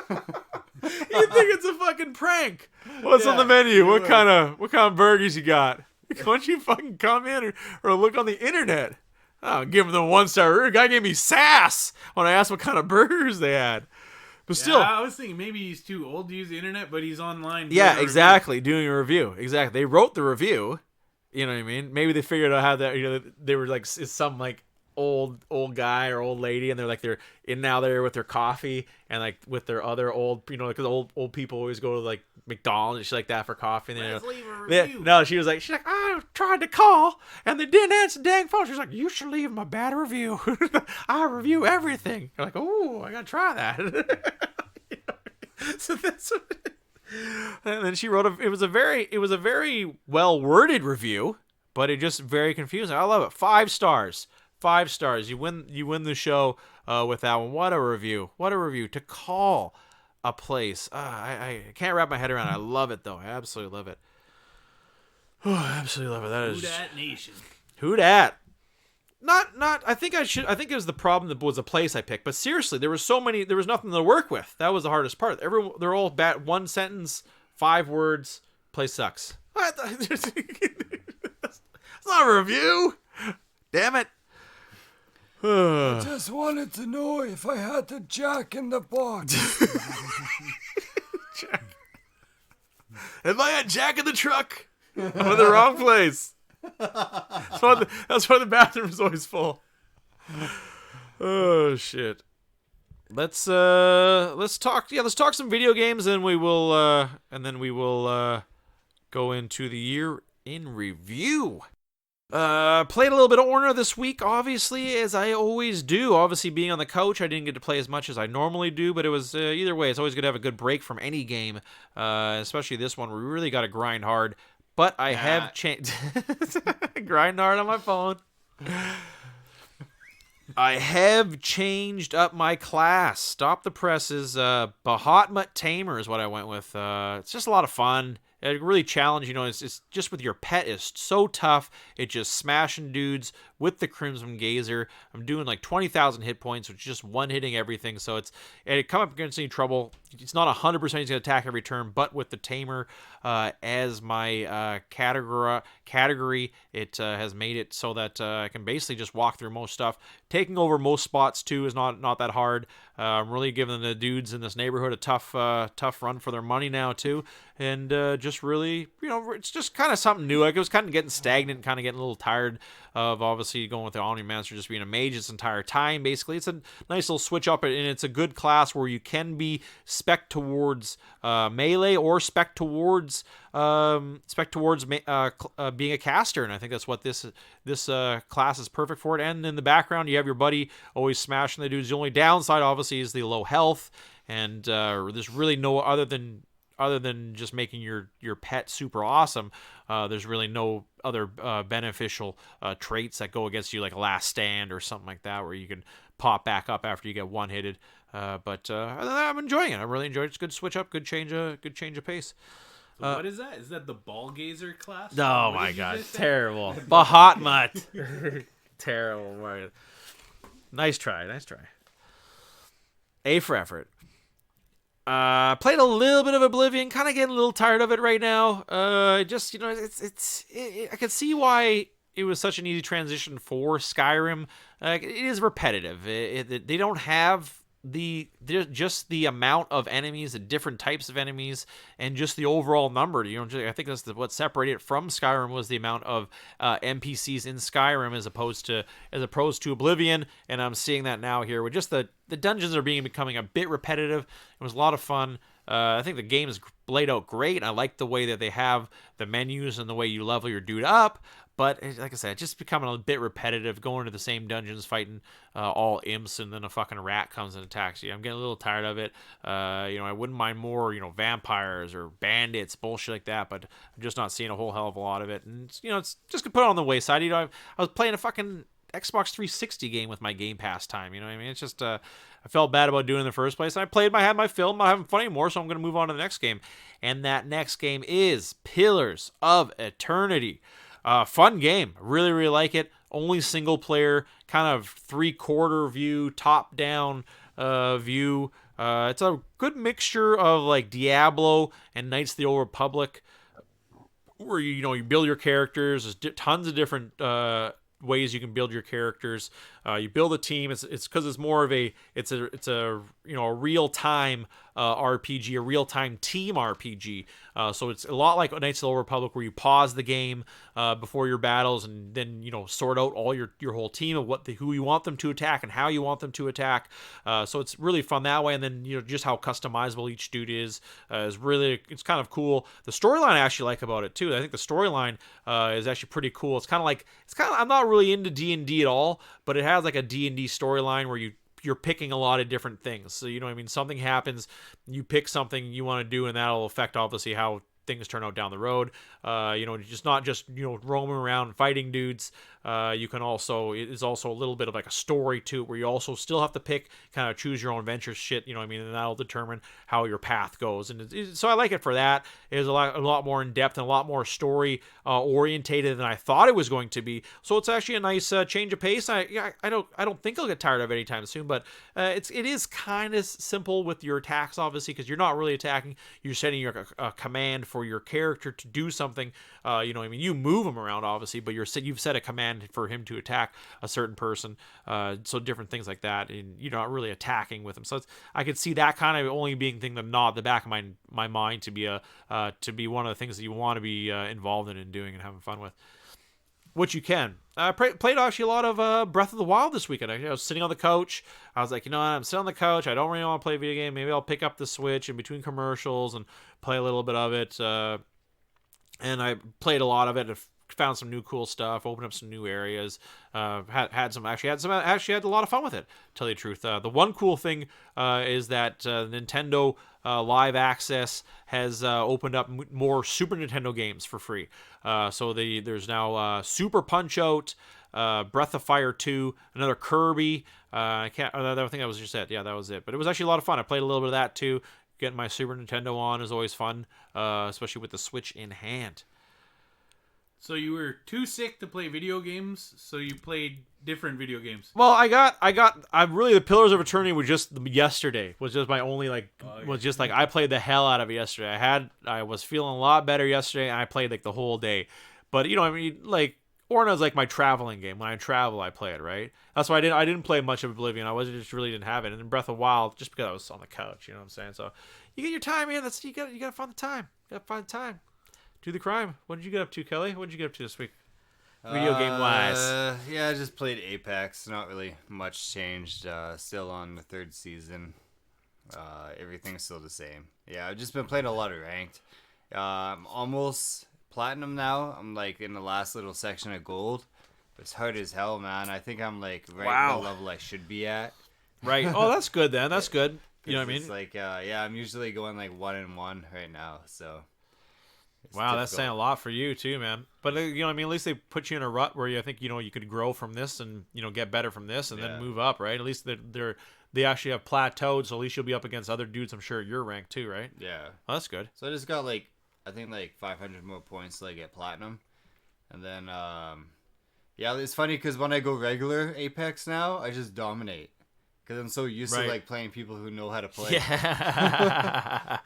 You think it's a fucking prank? What's on the menu? What kind of burgers you got? Why don't you fucking come in or look on the internet? Oh, give them the 1-star. The guy gave me sass when I asked what kind of burgers they had. But still, I was thinking maybe he's too old to use the internet, but he's online. Yeah, exactly. Doing a review. Exactly. They wrote the review. You know what I mean? Maybe they figured out how that. They were like some like old guy or old lady, and they're in now there with their coffee and like with their other old, because old people always go to like McDonald's and shit like that for coffee. And Let's leave a review. No, she's like, I tried to call and they didn't answer the dang phone. She's like, you should leave my bad review. I review everything. You're like, oh, I gotta try that. So that's. And then she wrote it was a very well worded review, but it just very confusing. I love it. 5 stars. 5 stars. You win the show with that one. What a review. What a review. To call a place. I can't wrap my head around it. I love it though. I absolutely love it. Oh, I absolutely love it. That is Who Dat Nation. Who Dat? Not I think it was the problem that was a place I picked, but seriously, there was nothing to work with. That was the hardest part. They're all 1 sentence, 5 words, place sucks. It's not a review. Damn it. I just wanted to know if I had the Jack in the Box. Jack. If I had Jack in the truck. I'm in the wrong place. That's why the bathroom is always full. Oh shit. Let's talk some video games, and we will go into the year in review. Played a little bit of Orna this week, obviously, as I always do. Obviously, being on the couch, I didn't get to play as much as I normally do, but it was, either way, it's always good to have a good break from any game, especially this one where we really got to grind hard. But I have changed... grind hard on my phone. I have changed up my class. Stop the presses. Bahamut Tamer is what I went with. It's just a lot of fun. It really challenge, it's just with your pet is so tough. It's just smashing dudes with the Crimson Gazer. I'm doing like 20,000 hit points, which is just one hitting everything. So it come up against any trouble. It's not 100% he's going to attack every turn, but with the Tamer as my category, it has made it so that I can basically just walk through most stuff. Taking over most spots too is not that hard. I'm really giving the dudes in this neighborhood a tough run for their money now too, and just really, it's just kind of something new. Like, it was kind of getting stagnant, kind of getting a little tired of obviously going with the Omnimancer just being a mage this entire time. Basically, it's a nice little switch up, and it's a good class where you can be spec towards melee or spec towards being a caster, and I think that's what this class is perfect for it. And in the background, you have your buddy always smashing the dudes. The only downside, obviously, is the low health, and there's really no other than just making your pet super awesome. There's really no other beneficial traits that go against you, like a last stand or something like that, where you can pop back up after you get one-hitted. But I'm enjoying it. I really enjoyed it. It's a good switch up, good change of pace. So what is that? Is that the Ball Gazer class? Oh my god, terrible. Bahamut. Terrible. Nice try. A for effort. Played a little bit of Oblivion, kind of getting a little tired of it right now. I can see why it was such an easy transition for Skyrim. It is repetitive. They don't have just the amount of enemies, the different types of enemies, and just the overall number. I think that's what separated it from Skyrim was the amount of NPCs in Skyrim as opposed to Oblivion. And I'm seeing that now here with just the dungeons are becoming a bit repetitive. It was a lot of fun. I think the game is laid out great. I like the way that they have the menus and the way you level your dude up. But like I said, just becoming a bit repetitive, going to the same dungeons, fighting all imps, and then a fucking rat comes and attacks you. I'm getting a little tired of it. I wouldn't mind more, vampires or bandits, bullshit like that, but I'm just not seeing a whole hell of a lot of it. And, it's just gonna put it on the wayside. I was playing a fucking Xbox 360 game with my Game Pass time. You know what I mean? It's just, I felt bad about doing it in the first place. I had my fill. I'm not having fun anymore, so I'm going to move on to the next game. And that next game is Pillars of Eternity. Fun game. Really, really like it. Only single player, kind of 3/4 view, top down view. It's a good mixture of like Diablo and Knights of the Old Republic, where you build your characters. There's tons of different ways you can build your characters. You build a team. It's because it's more of a real time RPG, a real time team RPG. So it's a lot like Knights of the Old Republic, where you pause the game before your battles, and then sort out all your whole team of who you want them to attack and how you want them to attack. So it's really fun that way. And then just how customizable each dude is it's kind of cool. The storyline I actually like about it too. I think the storyline is actually pretty cool. It's kind of I'm not really into D&D at all, but it has like a D&D storyline where you're picking a lot of different things. So, something happens, you pick something you want to do, and that'll affect obviously how things turn out down the road. Just not just roaming around fighting dudes. You can also, it is also a little bit of like a story to it, where you also still have to pick, kind of choose your own adventure shit. And that'll determine how your path goes. And so I like it for that. It is a lot more in depth and a lot more story orientated than I thought it was going to be. So it's actually a nice change of pace. I don't think I'll get tired of it anytime soon. But it is kind of simple with your attacks, obviously, because you're not really attacking. You're setting your command for for your character to do something. You move him around, obviously, but you've set a command for him to attack a certain person. So different things like that, and you're not really attacking with him. So I could see that kind of only being thing that gnawed the back of my mind to be one of the things that you want to be involved in and doing and having fun with. Which you can. I played actually a lot of Breath of the Wild this weekend. I was sitting on the couch. I was like, I'm sitting on the couch. I don't really want to play a video game. Maybe I'll pick up the Switch in between commercials and play a little bit of it. And I played a lot of it. Found some new cool stuff. Opened up some new areas. Had a lot of fun with it. To tell you the truth. The one cool thing is that Nintendo Live Access has opened up more Super Nintendo games for free. So there's now Super Punch-Out, Breath of Fire 2, another Kirby. I think that was just it. Yeah, that was it. But it was actually a lot of fun. I played a little bit of that too. Getting my Super Nintendo on is always fun, especially with the Switch in hand. So you were too sick to play video games, so you played different video games. Well, I'm really, the Pillars of Eternity was just yesterday. Was just my only I played the hell out of it yesterday. I was feeling a lot better yesterday, and I played like the whole day. But like Orna's like my traveling game. When I travel, I play it, right? That's why I didn't play much of Oblivion. Really didn't have it. And then Breath of the Wild, just because I was on the couch, you know what I'm saying? So you get your time in. You gotta find the time. Do the crime. What did you get up to, Kelly? What did you get up to this week? Video game wise. Yeah, I just played Apex. Not really much changed. Still on the 3rd season. Everything's still the same. Yeah, I've just been playing a lot of ranked. I'm almost platinum now. I'm like in the last little section of gold. It's hard as hell, man. I think I'm like at the level I should be at. Right. Oh, that's good then. That's good. You know what I mean? It's like, I'm usually going like 1-1 right now. So. Wow, that's saying a lot for you too, man. But at least they put you in a rut where I think you could grow from this and get better from this and then move up, right? At least they actually have plateaued, so at least you'll be up against other dudes. I'm sure at your rank too, right? Yeah. Oh, that's good. So I just got I think 500 more points to get platinum, and then it's funny because when I go regular Apex now, I just dominate because I'm so used to playing people who know how to play. Yeah.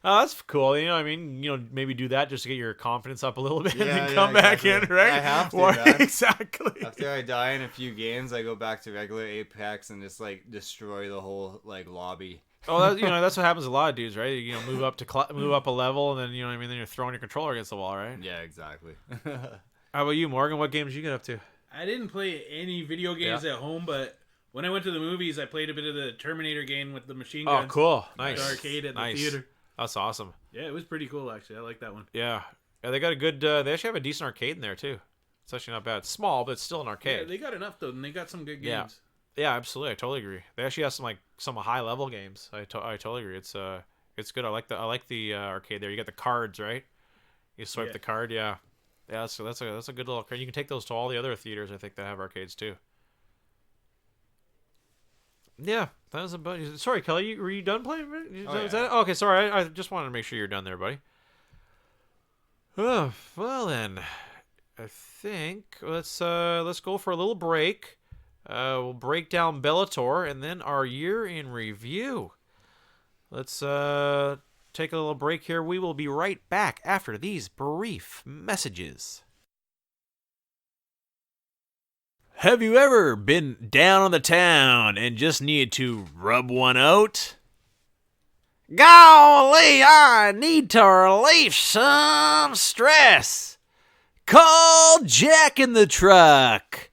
Oh, that's cool. Maybe do that just to get your confidence up a little bit and then come back in, right? I have to, exactly. After I die in a few games, I go back to regular Apex and just destroy the whole lobby. Oh, that's what happens to a lot of dudes, right? Move up a level, and then then you're throwing your controller against the wall, right? Yeah, exactly. How about you, Morgan? What games did you get up to? I didn't play any video games at home, but when I went to the movies, I played a bit of the Terminator game with the machine guns. Oh, cool! Nice. The arcade at the theater. That's awesome. Yeah, it was pretty cool, actually. I like that one. Yeah. They got a good... they actually have a decent arcade in there, too. It's actually not bad. It's small, but it's still an arcade. Yeah, they got enough, though, and they got some good games. Yeah, absolutely. I totally agree. They actually have some high-level games. I totally agree. It's good. I like the arcade there. You got the cards, right? You swipe the card, yeah. Yeah, that's a good little arcade. You can take those to all the other theaters, I think, that have arcades, too. Yeah, that was about. Sorry, Kelly, were you done playing? Is that okay? Sorry, I just wanted to make sure you're done there, buddy. Oh, well then, I think let's go for a little break. We'll break down Bellator and then our year in review. Let's take a little break here. We will be right back after these brief messages. Have you ever been down on the town and just needed to rub one out? Golly, I need to relieve some stress. Call Jack in the Truck.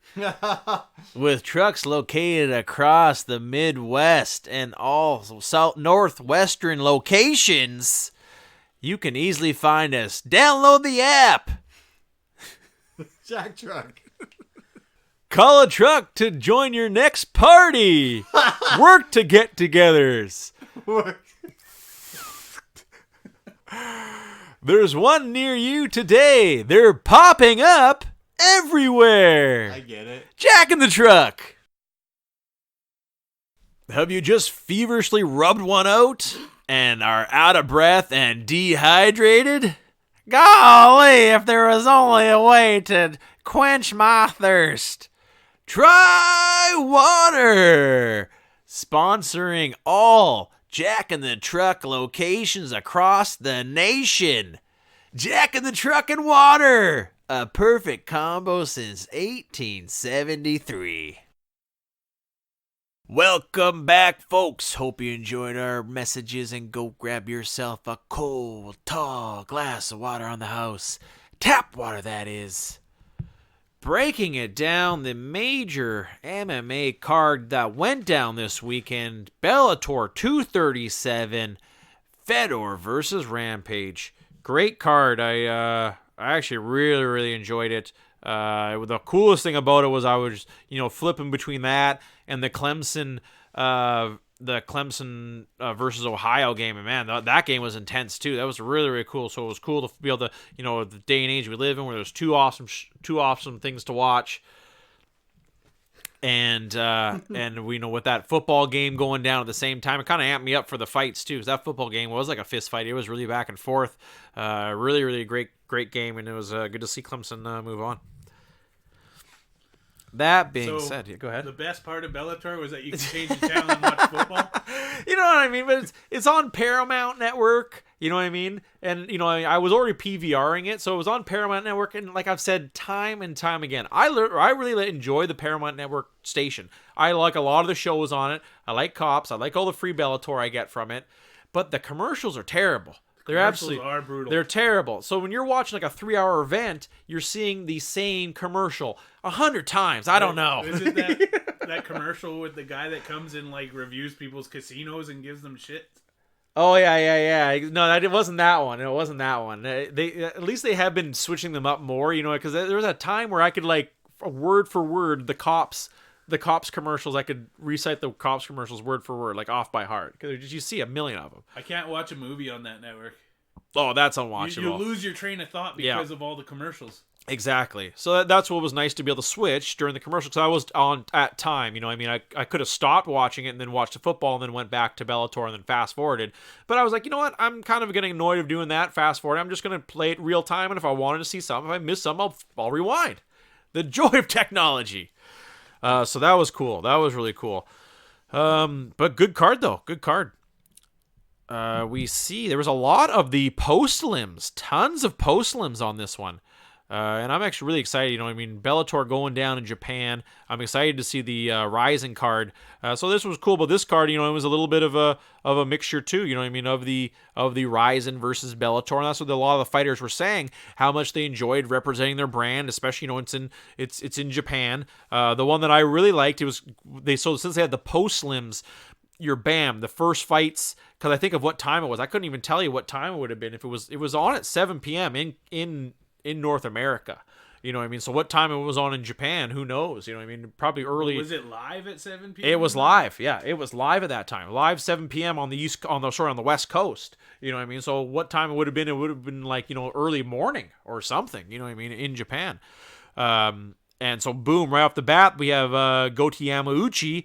With trucks located across the Midwest and all northwestern locations, you can easily find us. Download the app. Jack Truck. Call a truck to join your next party. Work to get-togethers. There's one near you today. They're popping up everywhere. I get it. Jack in the Truck. Have you just feverishly rubbed one out and are out of breath and dehydrated? Golly, if there was only a way to quench my thirst. Try water. Sponsoring all Jack in the Truck locations across the nation. Jack in the Truck and water. A perfect combo since 1873. Welcome back, folks. Hope you enjoyed our messages and go grab yourself a cold, tall glass of water on the house. Tap water, that is. Breaking it down, the major MMA card that went down this weekend, Bellator 237, Fedor versus Rampage. Great card. I actually really enjoyed it. The coolest thing about it was I was, flipping between that and the Clemson versus Ohio game, and man, that game was intense too. That was really cool. So it was cool to be able to, the day and age we live in, where there's two awesome things to watch. And we know with that football game going down at the same time, it kind of amped me up for the fights too. Because that football game was like a fist fight. It was really back and forth. Really great game, and it was good to see Clemson move on. That being said, go ahead. The best part of Bellator was that you could change the channel and watch football. You know what I mean? But it's on Paramount Network. You know what I mean? And, I was already PVRing it, so it was on Paramount Network. And like I've said time and time again, I really enjoy the Paramount Network station. I like a lot of the shows on it. I like Cops. I like all the free Bellator I get from it. But the commercials are terrible. They're absolutely are brutal. They're terrible. So when you're watching like a 3-hour event, you're seeing the same commercial 100 times. I don't know. Is it that commercial with the guy that comes and like reviews people's casinos and gives them shit? Oh yeah. No, it wasn't that one. It wasn't that one. They at least they have been switching them up more. Because there was a time where I could like word for word the cops commercials. I could recite the cops commercials word for word, like off by heart, because you see a million of them. I can't watch a movie on that network. Oh, that's unwatchable. You lose your train of thought because of all the commercials. Exactly. So that's what was nice to be able to switch during the commercial, because I was on at time. I could have stopped watching it and then watched the football and then went back to Bellator and then fast forwarded. But I was like, you know what? I'm kind of getting annoyed of doing that fast forward. I'm just going to play it real time, and if I wanted to see something, if I missed something, I'll rewind. The joy of technology. So that was cool. That was really cool. But good card though. Good card. We see there was a lot of the post-limbs. Tons of post-limbs on this one. And I'm actually really excited. Bellator going down in Japan. I'm excited to see the Rising card. So this was cool, but this card, it was a little bit of a mixture too. Of the Rising versus Bellator, and that's what a lot of the fighters were saying. How much they enjoyed representing their brand, especially it's in Japan. The one that I really liked, since they had the post limbs. The first fights, because I think of what time it was. I couldn't even tell you what time it would have been if it was on at 7 p.m. in North America. So what time it was on in Japan, who knows? Probably early. Was it live at 7 p.m.? It was live. Yeah, it was live at that time. Live 7 p.m. on the West Coast. So what time it would have been? It would have been like, early morning or something, in Japan. And so, boom, right off the bat, we have Goti Yamauchi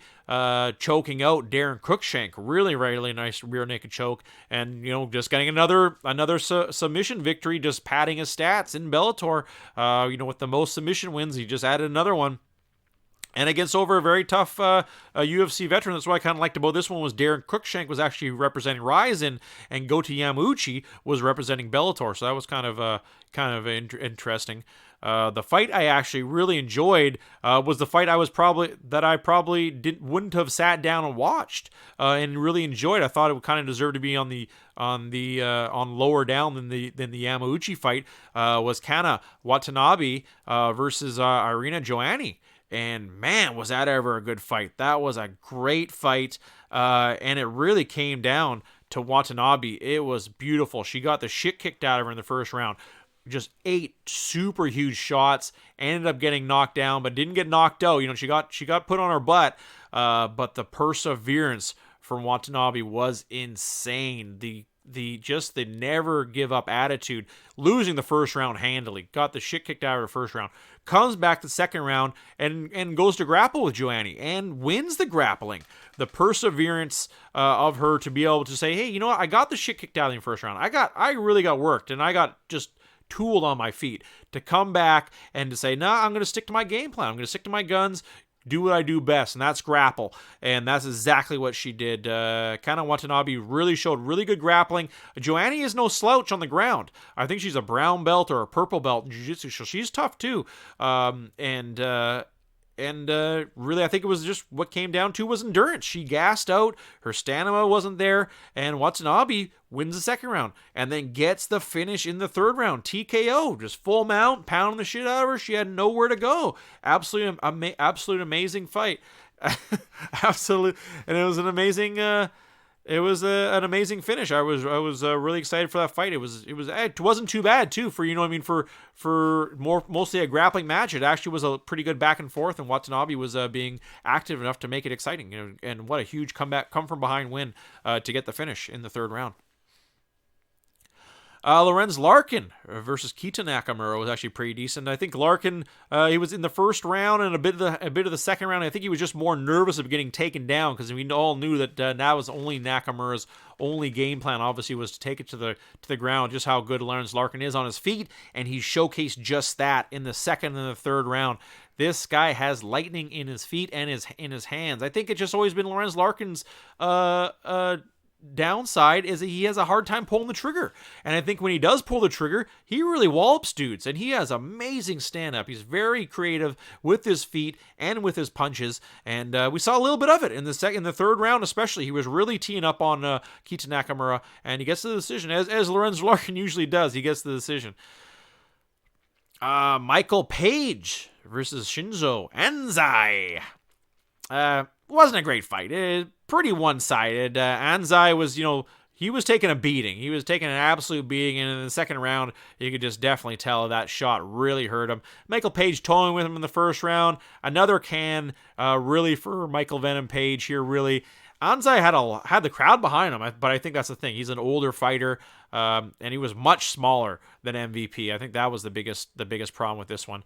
choking out Darren Cruikshank. Really nice rear naked choke. And, just getting another submission victory, just padding his stats in Bellator. With the most submission wins, he just added another one. And against over a very tough UFC veteran. That's what I kind of liked about this one was Darren Cruikshank was actually representing Ryzen, and Goti Yamauchi was representing Bellator. So that was kind of interesting. The fight I actually really enjoyed was the fight I probably wouldn't have sat down and watched and really enjoyed. I thought it would kind of deserve to be on lower down than the Yamauchi fight. Was Kana Watanabe versus Irina Joanny. And man, was that ever a good fight. That was a great fight. And it really came down to Watanabe. It was beautiful. She got the shit kicked out of her in the first round. Just 8 super huge shots. Ended up getting knocked down, but didn't get knocked out. She got put on her butt. But the perseverance from Watanabe was insane. The never give up attitude, losing the first round handily, got the shit kicked out of her first round, comes back the second round and goes to grapple with Joanny and wins the grappling. The perseverance of her to be able to say, hey, what? I got the shit kicked out of me in the first round. I really got worked, and I got just tooled on my feet to come back and to say, nah, I'm going to stick to my game plan. I'm going to stick to my guns. do what I do best, and that's grapple. And that's exactly what she did. Kana Watanabe really showed really good grappling. Joanne is no slouch on the ground. I think she's a brown belt or a purple belt in jiu-jitsu, so she's tough too. And really, I think it was just what came down to was endurance. She gassed out. Her stamina wasn't there. And Watanabe wins the second round and then gets the finish in the third round. TKO, just full mount, pounding the shit out of her. She had nowhere to go. Absolute amazing fight. Absolute. And it was an amazing... It was an amazing finish. I was really excited for that fight. It wasn't too bad too for for mostly a grappling match. It actually was a pretty good back and forth, and Watanabe was being active enough to make it exciting. And what a huge come from behind win to get the finish in the third round. Lorenz Larkin versus Kita Nakamura was actually pretty decent. I think Larkin, he was in the first round and a bit of the second round. I think he was just more nervous of getting taken down because we all knew that that was only Nakamura's only game plan. Obviously, was to take it to the ground. Just how good Lorenz Larkin is on his feet, and he showcased just that in the second and the third round. This guy has lightning in his feet and in his hands. I think it's just always been Lorenz Larkin's downside is that he has a hard time pulling the trigger. And I think when he does pull the trigger, he really wallops dudes. And he has amazing stand-up. He's very creative with his feet and with his punches. And we saw a little bit of it in the third round especially. He was really teeing up on Kita Nakamura. And he gets the decision, as Lorenz Larkin usually does. He gets the decision. Michael Page versus Shinzo Anzai. Wasn't a great fight. Pretty one-sided. Anzai was, he was taking a beating. He was taking an absolute beating, and in the second round, you could just definitely tell that shot really hurt him. Michael Page toying with him in the first round. Another can, really, for Michael Venom Page here, really. Anzai had the crowd behind him, but I think that's the thing. He's an older fighter, and he was much smaller than MVP. I think that was the biggest problem with this one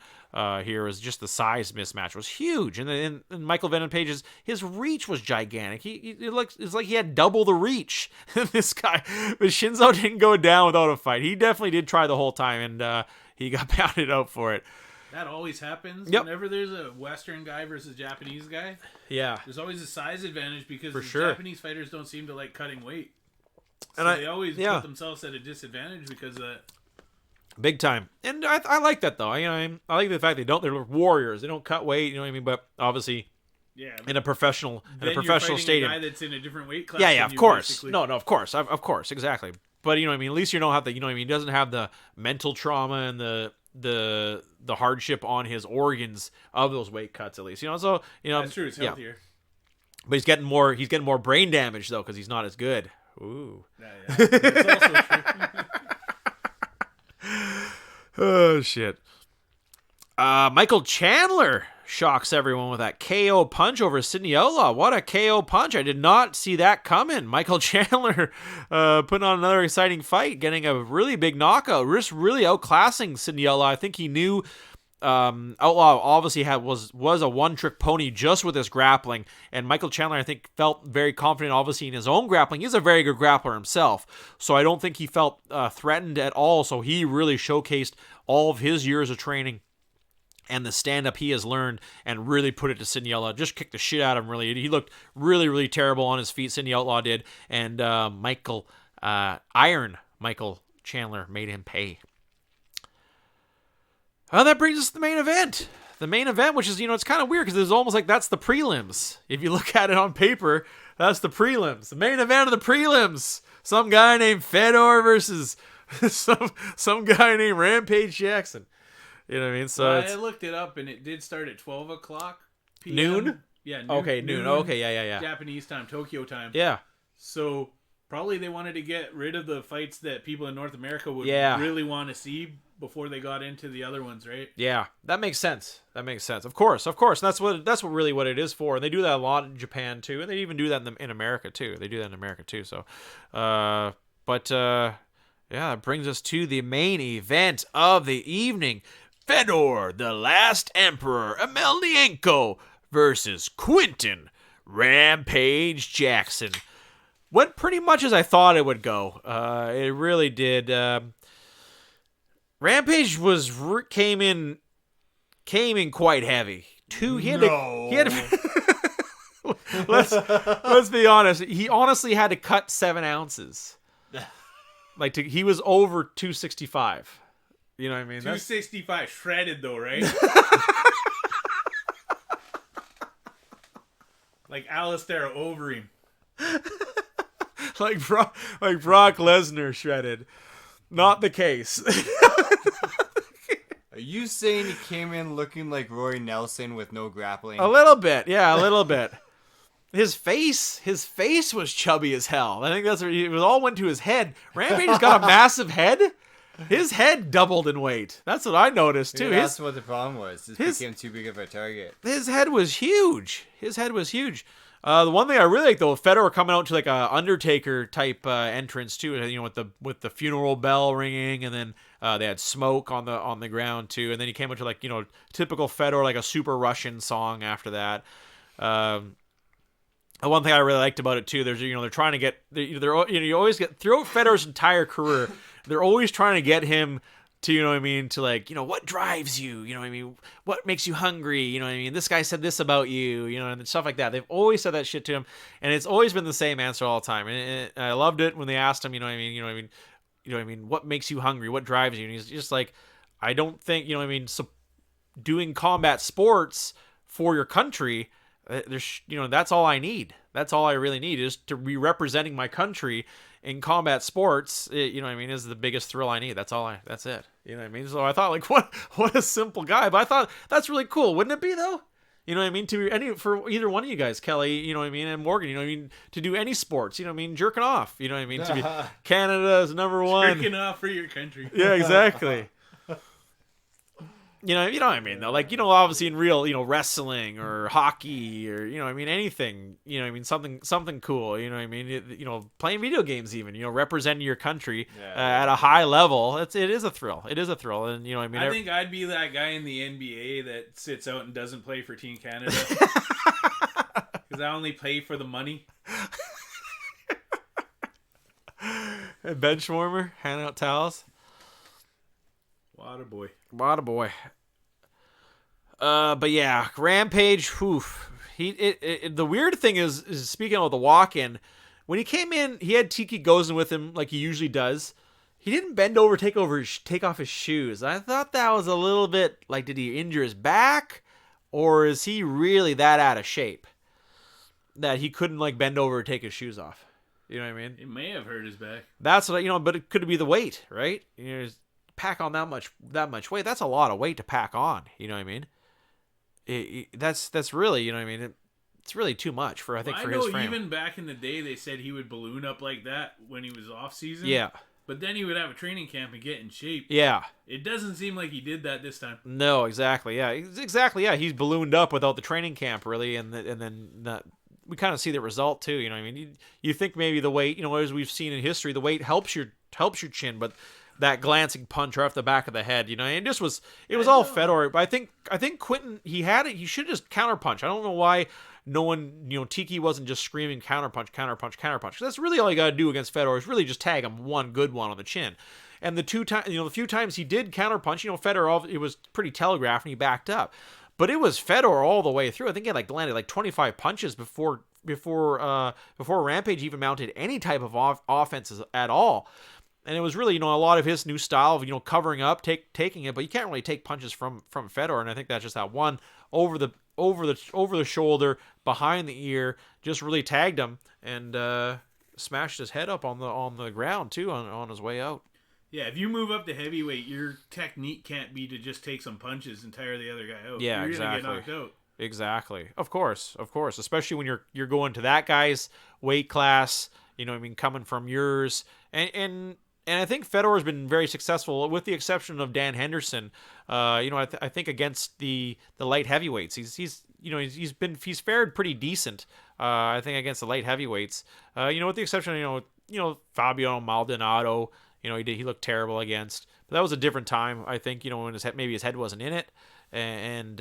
here is just the size mismatch was huge. And then Michael Venom Page's his reach was gigantic. It's like he had double the reach. This guy, but Shinzo didn't go down without a fight. He definitely did try the whole time, and he got pounded out for it. That always happens whenever there's a Western guy versus Japanese guy. Yeah. There's always a size advantage because sure. Japanese fighters don't seem to like cutting weight. So and they always put themselves at a disadvantage because of that. Big time. And I like that, though. I like the fact they're warriors. They don't cut weight, you know what I mean? But obviously, in a professional stadium. A guy that's in a different weight class. Yeah, of course. Basically. No, of course. Of course, exactly. But, you know what I mean? At least you don't have the, you know what I mean? He doesn't have the mental trauma and the hardship on his organs of those weight cuts, at least. So that's true. It's healthier. But he's getting more brain damage though because he's not as good. Ooh. Yeah. That's also true. Oh shit. Michael Chandler shocks everyone with that KO punch over Sidney Outlaw. What a KO punch. I did not see that coming. Michael Chandler putting on another exciting fight, getting a really big knockout, just really outclassing Sidney Outlaw. I think he knew Outlaw obviously was a one-trick pony just with his grappling, and Michael Chandler, I think, felt very confident obviously in his own grappling. He's a very good grappler himself, so I don't think he felt threatened at all, so he really showcased all of his years of training and the stand-up he has learned and really put it to Sidney Outlaw. Just kicked the shit out of him, really. He looked really, really terrible on his feet, Sidney Outlaw did. And Michael Chandler made him pay. That brings us to the main event. The main event, which is, it's kind of weird because it's almost like that's the prelims. If you look at it on paper, that's the prelims. The main event of the prelims. Some guy named Fedor versus some guy named Rampage Jackson. You know what I mean? So I looked it up, and it did start at 12 o'clock p.m. Noon? Yeah, noon. Okay, noon. Okay, yeah. Japanese time, Tokyo time. Yeah. So probably they wanted to get rid of the fights that people in North America would really want to see before they got into the other ones, right? Yeah, that makes sense. Of course. That's what really what it is for. And they do that a lot in Japan too, and they even do that in America too. So, that brings us to the main event of the evening. Fedor, the Last Emperor, Emelianenko versus Quinton Rampage Jackson. Went pretty much as I thought it would go. It really did. Rampage came in quite heavy. He had let's be honest. He honestly had to cut 7 ounces. He was over 265. You know what I mean? 265 shredded though, right? Like Alistair over him. like Brock Lesnar shredded. Not the case. Are you saying he came in looking like Roy Nelson with no grappling? A little bit, yeah, a little bit. His face was chubby as hell. I think it all went to his head. Rampage's got a massive head. His head doubled in weight. That's what I noticed too. Yeah, that's what the problem was. This became too big of a target. His head was huge. The one thing I really like though, Fedor coming out to like a Undertaker type entrance too. You know, with the funeral bell ringing, and then they had smoke on the ground too. And then he came out to like, you know, typical Fedor, like a super Russian song after that. One thing I really liked about it too, they're trying to get you always get throughout Fedor's entire career, they're always trying to get him to, you know what I mean, to like, you know, what drives you, you know what I mean, what makes you hungry, you know what I mean, this guy said this about you, you know, and stuff like that. They've always said that shit to him, and it's always been the same answer all the time. And I loved it when they asked him, you know what I mean, what makes you hungry, what drives you, and he's just like, I don't think, you know what I mean, so doing combat sports for your country, that's all I need. That's all I really need, is to be representing my country in combat sports. You know what I mean, is the biggest thrill I need. That's it. You know what I mean? So I thought, like, what a simple guy. But I thought that's really cool. Wouldn't it be though? You know what I mean? For either one of you guys, Kelly, you know what I mean, and Morgan, you know what I mean, to do any sports, you know what I mean, jerking off, you know what I mean, to be Canada's #1. Jerking off for your country. Yeah, exactly. You know what I mean, though? Like, you know, obviously in real, you know, wrestling or hockey or, you know what I mean, anything, you know what I mean, something cool, you know what I mean? You know, playing video games even, you know, representing your country at a high level, it is a thrill. It is a thrill. And, you know what I mean? I think I'd be that guy in the NBA that sits out and doesn't play for Team Canada. Because I only play for the money. A bench warmer, handing out towels. Water boy. But yeah, Rampage. Oof. The weird thing is speaking of the walk-in, when he came in, he had Tiki Gozen with him like he usually does. He didn't bend over, take off his shoes. I thought that was a little bit like, did he injure his back, or is he really that out of shape that he couldn't like bend over or take his shoes off? You know what I mean? It may have hurt his back. That's what, you know, but it could be the weight, right? You know, pack on that much weight. That's a lot of weight to pack on. You know what I mean? That's really, you know what I mean? It's really too much for, I think, for his frame. Even back in the day, they said he would balloon up like that when he was off season. Yeah. But then he would have a training camp and get in shape. Yeah. It doesn't seem like he did that this time. No, exactly. Yeah, exactly. Yeah, he's ballooned up without the training camp, really, and then we kind of see the result too. You know what I mean? You think maybe the weight, you know, as we've seen in history, the weight helps your chin, but that glancing punch right off the back of the head, you know, and it was all Fedor. But I think Quentin, he had it. He should just counterpunch. I don't know why no one, you know, Tiki wasn't just screaming counterpunch. Because that's really all you got to do against Fedor, is really just tag him one good one on the chin. And the few times he did counterpunch, you know, Fedor, it was pretty telegraphed and he backed up. But it was Fedor all the way through. I think he had landed 25 punches before Rampage even mounted any type of offenses at all. And it was really, you know, a lot of his new style of, you know, covering up, taking it, but you can't really take punches from Fedor. And I think that's just that one over the shoulder, behind the ear, just really tagged him and smashed his head up on the ground too on his way out. Yeah, if you move up to heavyweight, your technique can't be to just take some punches and tire the other guy out. Yeah, you're exactly. Gonna get knocked out. Exactly. Of course. Especially when you're going to that guy's weight class. You know what I mean, coming from yours, and I think Fedor has been very successful, with the exception of Dan Henderson. You know, I think against the light heavyweights, he's fared pretty decent. I think against the light heavyweights. You know, with the exception of Fabio Maldonado. You know, he looked terrible against, but that was a different time. I think, you know, when maybe his head wasn't in it, and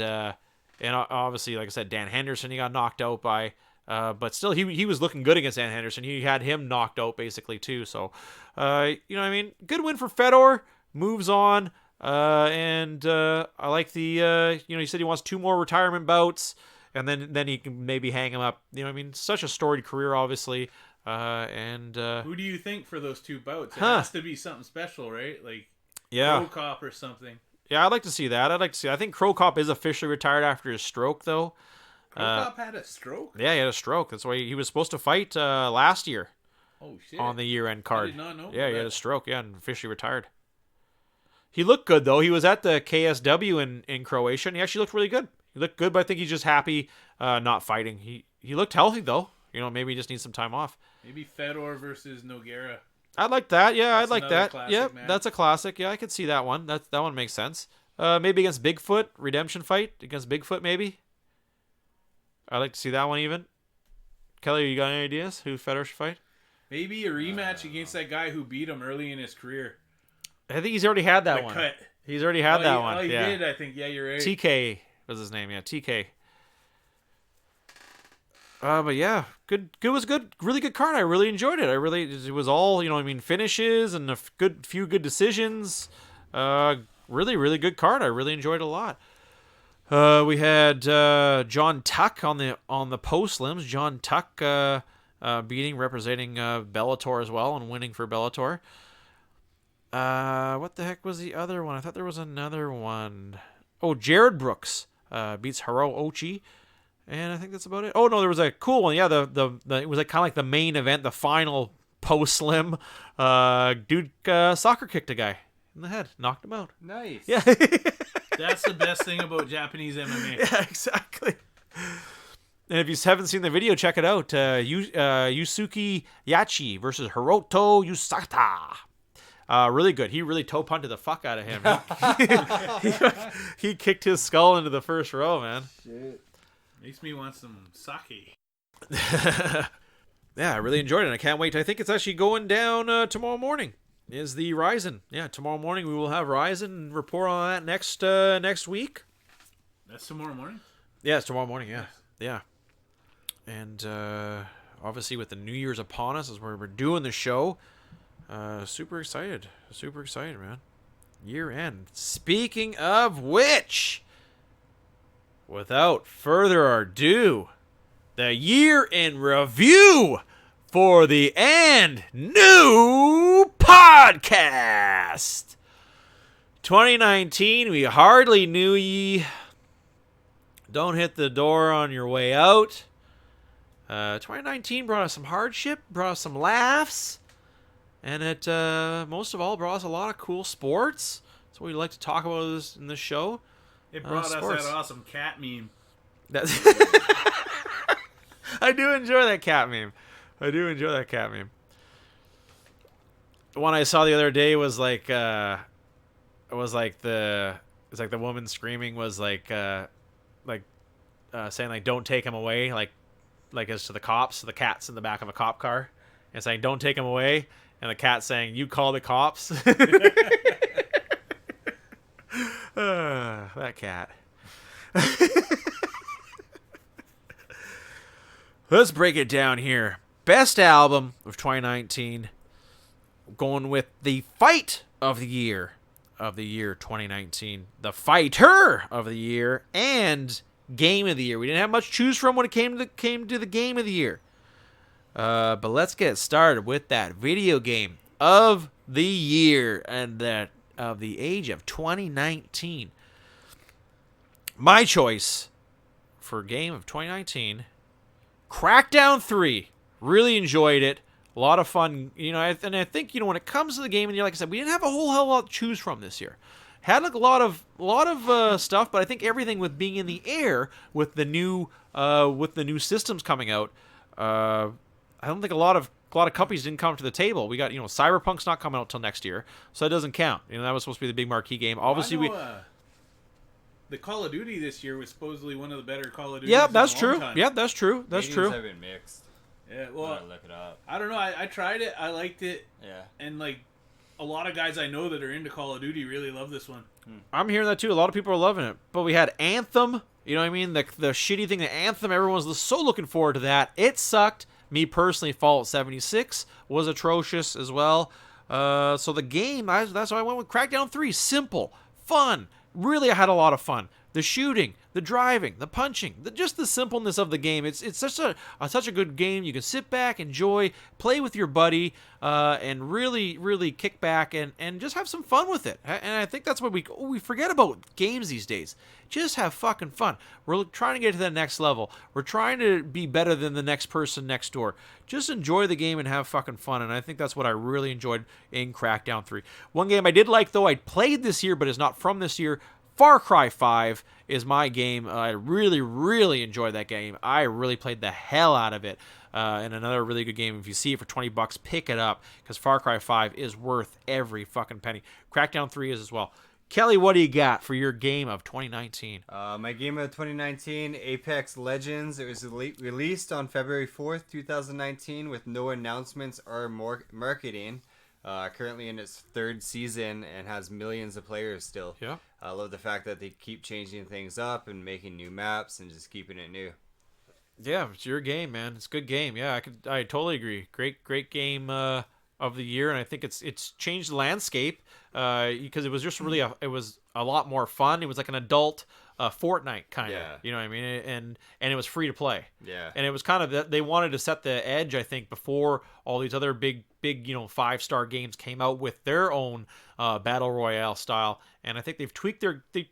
obviously, like I said, Dan Henderson he got knocked out by. But still, he was looking good against Dan Henderson. He had him knocked out basically too. So, you know what I mean? Good win for Fedor. Moves on. And I like the, he said he wants 2 more retirement bouts, and then he can maybe hang him up. Such a storied career, obviously. Who do you think for those 2 bouts? It has to be something special, right? Like Crow Cop or something. Yeah, I'd like to see that. I think Crow Cop is officially retired after his stroke, though. Crow Cop had a stroke? Yeah, he had a stroke. That's why he was supposed to fight last year. Oh, shit. On the year-end card. I did not know Yeah, he had a stroke, and officially retired. He looked good, though. He was at the KSW in Croatia, and he actually looked really good. He looked good, but I think he's just happy not fighting. He looked healthy, though. Maybe he just needs some time off. Maybe Fedor versus Nogueira. I'd like that. Yeah, I'd like that. Classic, man. That's a classic. Yeah, I could see that one. That one makes sense. Maybe against Bigfoot, redemption fight against Bigfoot, maybe. I'd like to see that one even. Kelly, you got any ideas who Fedor should fight? Maybe a rematch against that guy who beat him early in his career. I think he's already had that one. Cut. He's already had that one. He did, I think. Yeah, you're right. TK was his name. Yeah, TK. But yeah, good was good. Really good card. I really enjoyed it. It was all, finishes and a few good decisions. Really, really good card. I really enjoyed it a lot. We had John Tuck on the post limbs. John Tuck representing Bellator as well and winning for Bellator. What the heck was the other one? I thought there was another one. Oh, Jared Brooks beats Hiro Ochi. And I think that's about it. Oh no, there was a cool one. Yeah, the it was kind of like the main event, the final post slim. Dude, soccer kicked a guy in the head, knocked him out. Nice. Yeah, that's the best thing about Japanese MMA. Yeah, exactly. And if you haven't seen the video, check it out. Yusuke Yachi versus Hiroto Yusata. Really good. He really toe punted the fuck out of him. He kicked his skull into the first row, man. Shit. Makes me want some sake. Yeah, I really enjoyed it. I can't wait. I think it's actually going down tomorrow morning. Is the Ryzen. Yeah, tomorrow morning we will have Ryzen report on that next week. That's tomorrow morning? Yeah, it's tomorrow morning, yeah. Yeah. And obviously with the New Year's upon us, as we're doing the show, super excited. Super excited, man. Year end. Speaking of which, without further ado, the year in review for the And New Podcast. 2019, we hardly knew ye. Don't hit the door on your way out. 2019 brought us some hardship, brought us some laughs, and it most of all brought us a lot of cool sports. That's what we like to talk about in this show. It brought us that awesome cat meme. That's I do enjoy that cat meme. One I saw the other day was like the woman screaming was saying like don't take him away, like as to the cops. So the cat's in the back of a cop car and saying don't take him away, and the cat saying you call the cops. That cat. Let's break it down here. Best album of 2019. Going with the fight of the year 2019. The fighter of the year and game of the year. We didn't have much to choose from when it came to the game of the year. But let's get started with that video game of the year and that of the age of 2019. My choice for game of 2019, Crackdown 3. Really enjoyed it. A lot of fun, and I think, when it comes to the game, and like I said, we didn't have a whole hell of a lot to choose from this year. Had like a lot of stuff, but I think everything with being in the air with the new systems coming out, I don't think a lot of companies didn't come to the table. We got, Cyberpunk's not coming out till next year, so it doesn't count. That was supposed to be the big marquee game. Obviously, the Call of Duty this year was supposedly one of the better Call of Duties. Yeah, that's in a long true. time. Yeah, that's true. That's true. Have been mixed. Yeah, well, look it up. I don't know. I tried it. I liked it. Yeah. And like a lot of guys I know that are into Call of Duty really love this one. I'm hearing that too. A lot of people are loving it. But we had Anthem. You know what I mean? The shitty thing, the Anthem. Everyone was so looking forward to that. It sucked. Me personally, Fallout 76 was atrocious as well. So the game, that's why I went with Crackdown 3. Simple, fun. Really, I had a lot of fun. The shooting, the driving, the punching, just the simpleness of the game. It's such a good game. You can sit back, enjoy, play with your buddy, and really, really kick back and just have some fun with it. And I think that's what we forget about games these days. Just have fucking fun. We're trying to get to that next level. We're trying to be better than the next person next door. Just enjoy the game and have fucking fun. And I think that's what I really enjoyed in Crackdown 3. One game I did like, though, I played this year, but is not from this year. Far Cry 5 is my game. I really, really enjoyed that game. I really played the hell out of it. And another really good game. If you see it for $20, pick it up, because Far Cry 5 is worth every fucking penny. Crackdown 3 is as well. Kelly, what do you got for your game of 2019? My game of 2019, Apex Legends. It was released on February 4th, 2019, with no announcements or marketing. Currently in its 3rd season and has millions of players still. Yeah. I love the fact that they keep changing things up and making new maps and just keeping it new. Yeah, it's your game, man. It's a good game. Yeah, I totally agree. Great game of the year, and I think it's changed the landscape because it was just really it was a lot more fun. It was like an adult Fortnite kind of, you know what I mean? And it was free to play. Yeah. And it was kind of that they wanted to set the edge, I think, before all these other big 5-star games came out with their own battle royale style. And I think they've tweaked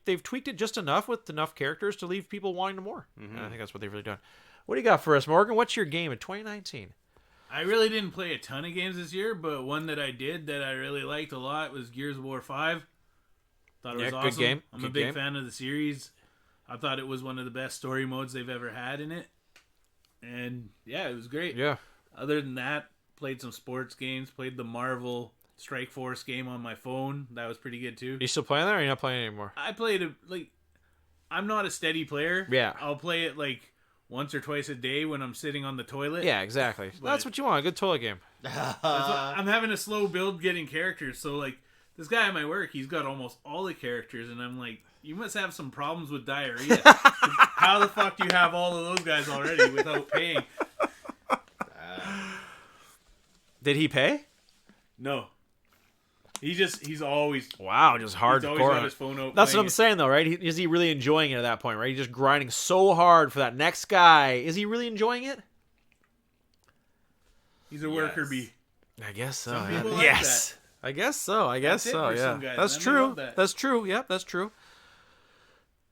they've tweaked it just enough with enough characters to leave people wanting more. Mm-hmm. And I think that's what they've really done. What do you got for us, Morgan? What's your game in 2019? I really didn't play a ton of games this year, but one that I did that I really liked a lot was Gears of War 5. Thought it was awesome. Good game. I'm a big fan of the series. I thought it was one of the best story modes they've ever had in it. And yeah, it was great. Yeah. Other than that, played some sports games, played the Marvel Strike Force game on my phone. That was pretty good too. You still playing that, or are you not playing anymore? I played it I'm not a steady player. Yeah. I'll play it once or twice a day when I'm sitting on the toilet. Yeah, exactly. That's what you want, a good toilet game. I'm having a slow build getting characters, so this guy at my work, he's got almost all the characters, and I'm like, you must have some problems with diarrhea. How the fuck do you have all of those guys already without paying? Did he pay? No. He's always... Wow, just hardcore. He's always got his phone out. That's what I'm saying, though, right? Is he really enjoying it at that point, right? He's just grinding so hard for that next guy. Is he really enjoying it? He's a worker bee. I guess so. Some people like that. I guess so. Yeah. That's true. That's true. Yeah, that's true.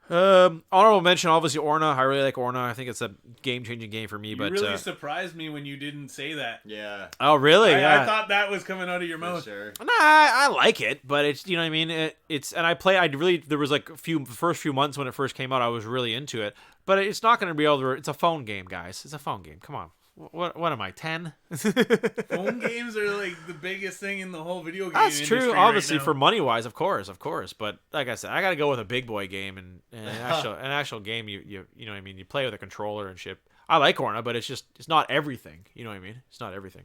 Honorable mention, obviously, Orna. I really like Orna. I think it's a game-changing game for me. You but really surprised me when you didn't say that. Yeah. Oh, really? I thought that was coming out of your mouth. Sure. Nah, I like it, but it's, you know what I mean? There was the first few months when it first came out, I was really into it. But it's not going to be it's a phone game, guys. It's a phone game. Come on. What am I, 10? Phone games are the biggest thing in the whole video game That's industry true, obviously, right now. for money-wise, of course. But like I said, I got to go with a big boy game and an actual game. You know what I mean? You play with a controller and shit. I like Orna, but it's not everything. You know what I mean? It's not everything.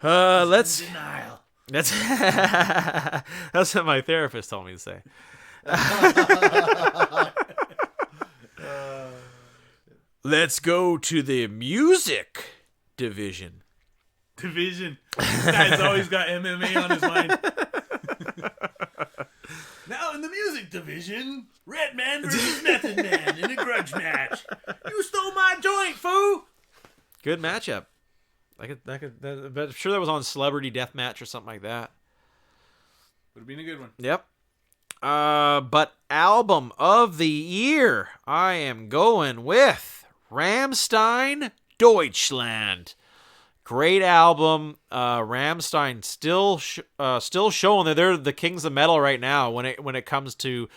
Let's. Denial. That's what my therapist told me to say. Let's go to the music division. This guy's always got MMA on his mind. Now in the music division, Redman versus Method Man in a grudge match. You stole my joint, fool! Good matchup. I'm sure that was on Celebrity Deathmatch or something like that. Would have been a good one. Yep. But album of the year, I am going with Rammstein Deutschland. Great album. Rammstein still showing that they're the kings of metal right now when it comes to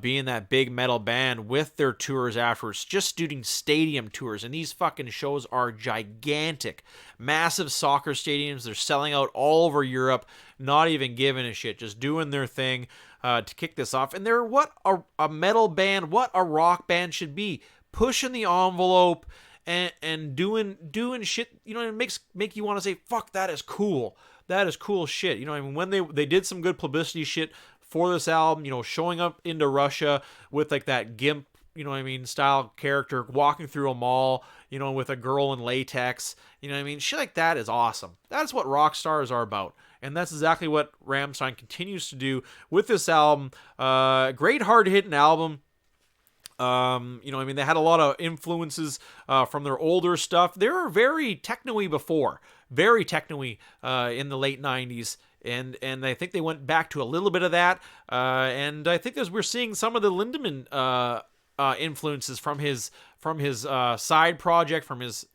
being that big metal band with their tours afterwards. Just doing stadium tours, and these fucking shows are gigantic. Massive soccer stadiums. They're selling out all over Europe, not even giving a shit, just doing their thing to kick this off. And they're what a metal band, what a rock band should be. Pushing the envelope and doing shit, you know, it make you want to say, fuck, that is cool. That is cool shit. You know, I mean, when they did some good publicity shit for this album, you know, showing up into Russia with that gimp, you know what I mean, style character, walking through a mall, you know, with a girl in latex, you know what I mean? Shit like that is awesome. That's what rock stars are about. And that's exactly what Rammstein continues to do with this album. Great hard-hitting album. They had a lot of influences from their older stuff. They were very techno-y before. Very techno-y in the late 90s. And I think they went back to a little bit of that. And I think as we're seeing some of the Lindemann influences from his side project, from his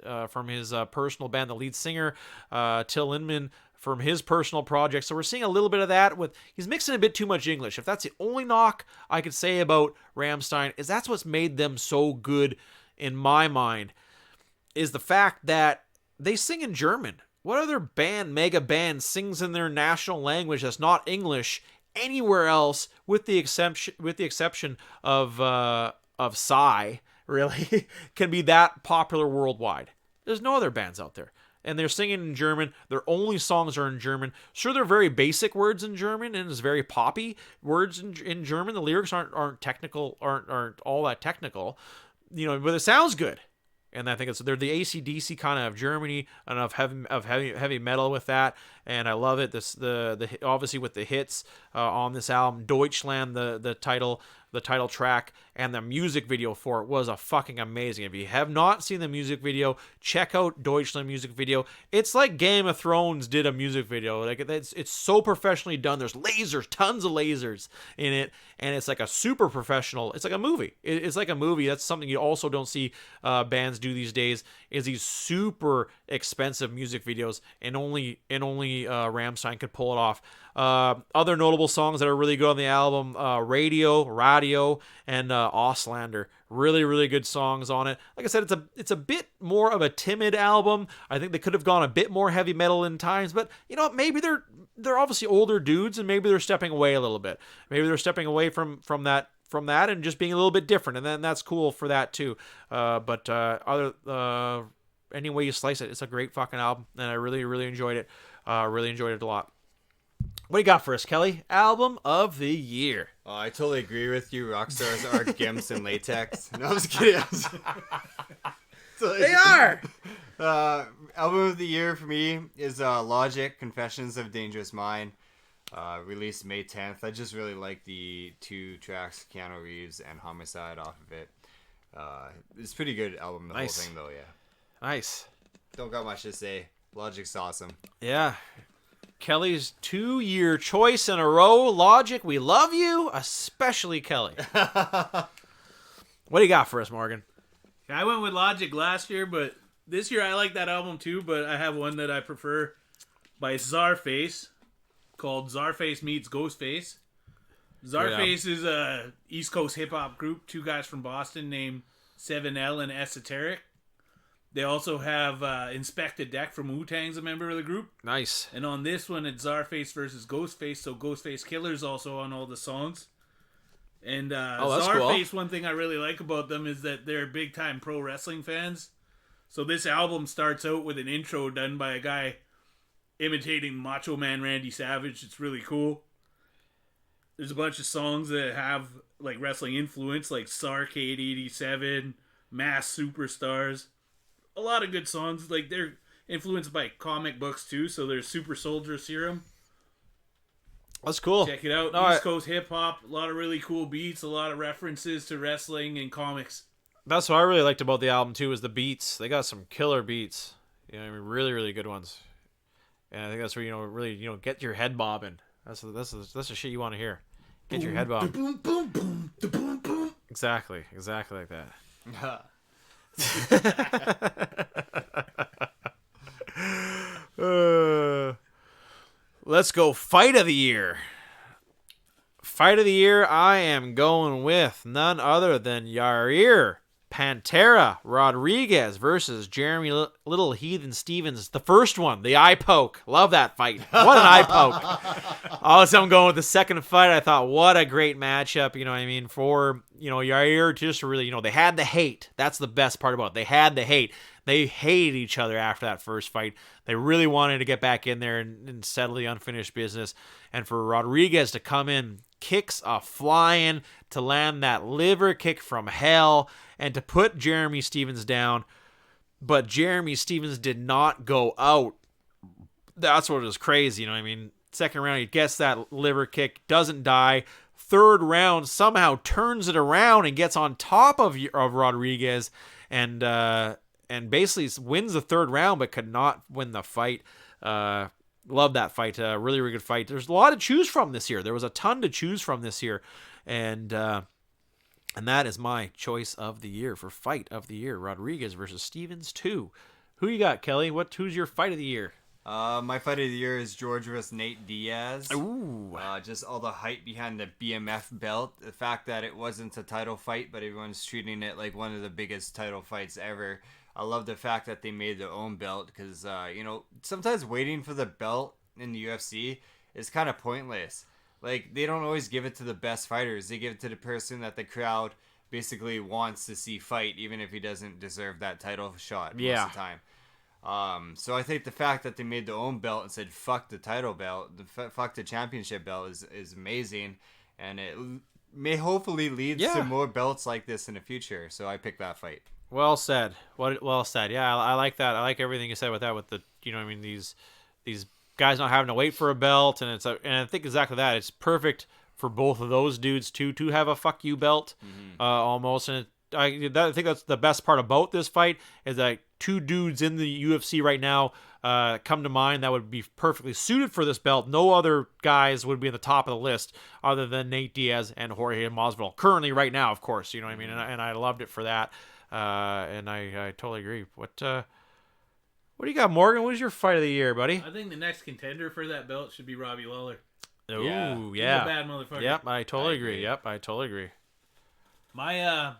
personal band, the lead singer, Till Lindemann, from his personal project. So we're seeing a little bit of that he's mixing a bit too much English. If that's the only knock I could say about Rammstein, is that's what's made them so good in my mind, is the fact that they sing in German. What other mega band sings in their national language that's not English anywhere else, with the exception of Psy, really, can be that popular worldwide? There's no other bands out there. And they're singing in German. Their only songs are in German. Sure, they're very basic words in German, and it's very poppy words in German. The lyrics aren't technical, aren't all that technical, but it sounds good. And I think they're the AC/DC kind of Germany, and of heavy metal with that, and I love it. The obviously with the hits on this album, Deutschland, the title track, and the music video for it was fucking amazing. If you have not seen the music video, check out Deutschland music video. It's like Game of Thrones did a music video. Like it's so professionally done. There's lasers, tons of lasers in it, and it's like a super professional. It's like a movie. It's like a movie. That's something you also don't see bands do these days. Is these super expensive music videos, and only Rammstein could pull it off. Other notable songs that are really good on the album: Radio, and Auslander. Really, really good songs on it. Like I said, it's a bit more of a timid album. I think they could have gone a bit more heavy metal in times, but maybe they're obviously older dudes, and maybe they're stepping away a little bit. Maybe they're stepping away from that and just being a little bit different, and then that's cool for that too. But any way you slice it, it's a great fucking album, and I really, really enjoyed it. Really enjoyed it a lot. What do you got for us, Kelly? Album of the year. Oh, I totally agree with you. Rockstars are gimps in latex. No, I was kidding. They are! Album of the year for me is Logic, Confessions of a Dangerous Mind. Released May 10th. I just really like the 2 tracks, Keanu Reeves and Homicide, off of it. It's a pretty good album, the whole thing, though, yeah. Nice. Don't got much to say. Logic's awesome. Yeah. Kelly's 2-year choice in a row. Logic, we love you, especially Kelly. What do you got for us, Morgan? I went with Logic last year, but this year I like that album too, but I have one that I prefer by Czarface called Czarface Meets Ghostface. Czarface is a East Coast hip-hop group, 2 guys from Boston named 7L and Esoteric. They also have Inspector Deck from Wu-Tang's a member of the group. Nice. And on this one, it's Czarface versus Ghostface, so Ghostface Killer's also on all the songs. And Czarface, cool. One thing I really like about them is that they're big-time pro wrestling fans. So this album starts out with an intro done by a guy imitating Macho Man Randy Savage. It's really cool. There's a bunch of songs that have like wrestling influence, like Starrcade 87, Mass Superstars. A lot of good songs. Like, they're influenced by comic books too, so there's Super Soldier Serum. That's cool. Check it out. East Coast hip hop, a lot of really cool beats, a lot of references to wrestling and comics. That's what I really liked about the album too, is the beats. They got some killer beats. Really, really good ones. And I think that's where really get your head bobbing. That's the shit you want to hear. Get your head bobbing. Boom, boom, boom, boom, boom. Exactly like that. Let's go fight of the year. Fight of the year, I am going with none other than Yair Pantera Rodriguez versus Jeremy Little Heathen Stevens. The first one, the eye poke. Love that fight. What an eye poke. Also, I'm going with the second fight. I thought, what a great matchup, for, Yair to just really, they had the hate. That's the best part about it. They had the hate. They hated each other after that first fight. They really wanted to get back in there and settle the unfinished business. And for Rodriguez to come in, kicks a flying, to land that liver kick from hell, and to put Jeremy Stevens down. But Jeremy Stevens did not go out. That's what was crazy, Second round, he gets that liver kick, doesn't die. Third round, somehow turns it around and gets on top of Rodriguez, and basically wins the third round, but could not win the fight. Love that fight. Really, really good fight. There's a lot to choose from this year. There was a ton to choose from this year, and that is my choice of the year for fight of the year: Rodriguez versus Stevens 2. Who you got, Kelly? Who's your fight of the year? My fight of the year is George versus Nate Diaz. Ooh. Just all the hype behind the BMF belt. The fact that it wasn't a title fight, but everyone's treating it like one of the biggest title fights ever. I love the fact that they made their own belt because, sometimes waiting for the belt in the UFC is kind of pointless. Like, they don't always give it to the best fighters. They give it to the person that the crowd basically wants to see fight, even if he doesn't deserve that title shot most of the time. So I think the fact that they made their own belt and said fuck the title belt, fuck the championship belt is amazing, and it may hopefully lead to more belts like this in the future. So I picked that fight. Well said. Well said. Yeah, I like that. I like everything you said with that. With the these guys not having to wait for a belt, and I think exactly that. It's perfect for both of those dudes to have a fuck you belt, almost. And I think that's the best part about this fight is that two dudes in the UFC right now come to mind that would be perfectly suited for this belt. No other guys would be in the top of the list other than Nate Diaz and Jorge Masvidal. Currently, right now, of course, you know what I mean. And I loved it for that. And I totally agree. What do you got, Morgan? What is your fight of the year, buddy? I think the next contender for that belt should be Robbie Lawler. Ooh, yeah. He's a bad motherfucker. Yep, I totally agree. My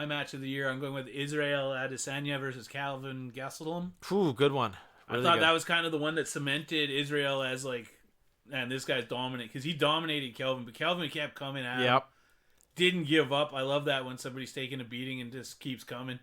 match of the year, I'm going with Israel Adesanya versus Calvin Gastelum. Ooh, good one. Really I thought that was kind of the one that cemented Israel as man, this guy's dominant, because he dominated Calvin, but Calvin kept coming at him. Didn't give up. I love that when somebody's taking a beating and just keeps coming.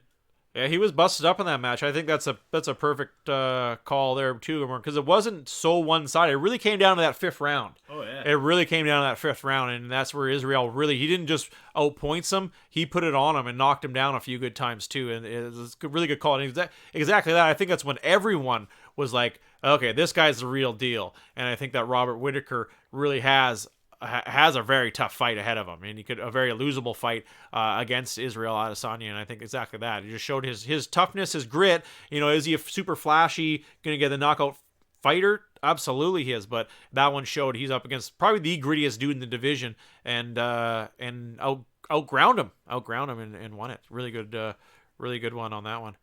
Yeah, he was busted up in that match. I think that's a perfect call there too, because it wasn't so one-sided. It really came down to that fifth round. Oh yeah, it really came down to that fifth round, and that's where Israel he didn't just outpoints him. He put it on him and knocked him down a few good times too, and it was a really good call. And exactly that. I think that's when everyone was like, okay, this guy's the real deal, and I think that Robert Whittaker really has a very tough fight ahead of him, and a very losable fight against Israel Adesanya, and I think exactly that. He just showed his toughness, his grit. Is he a super flashy, gonna get the knockout fighter? Absolutely he is, but that one showed he's up against probably the grittiest dude in the division, and outground him and won it. Really good one on that one.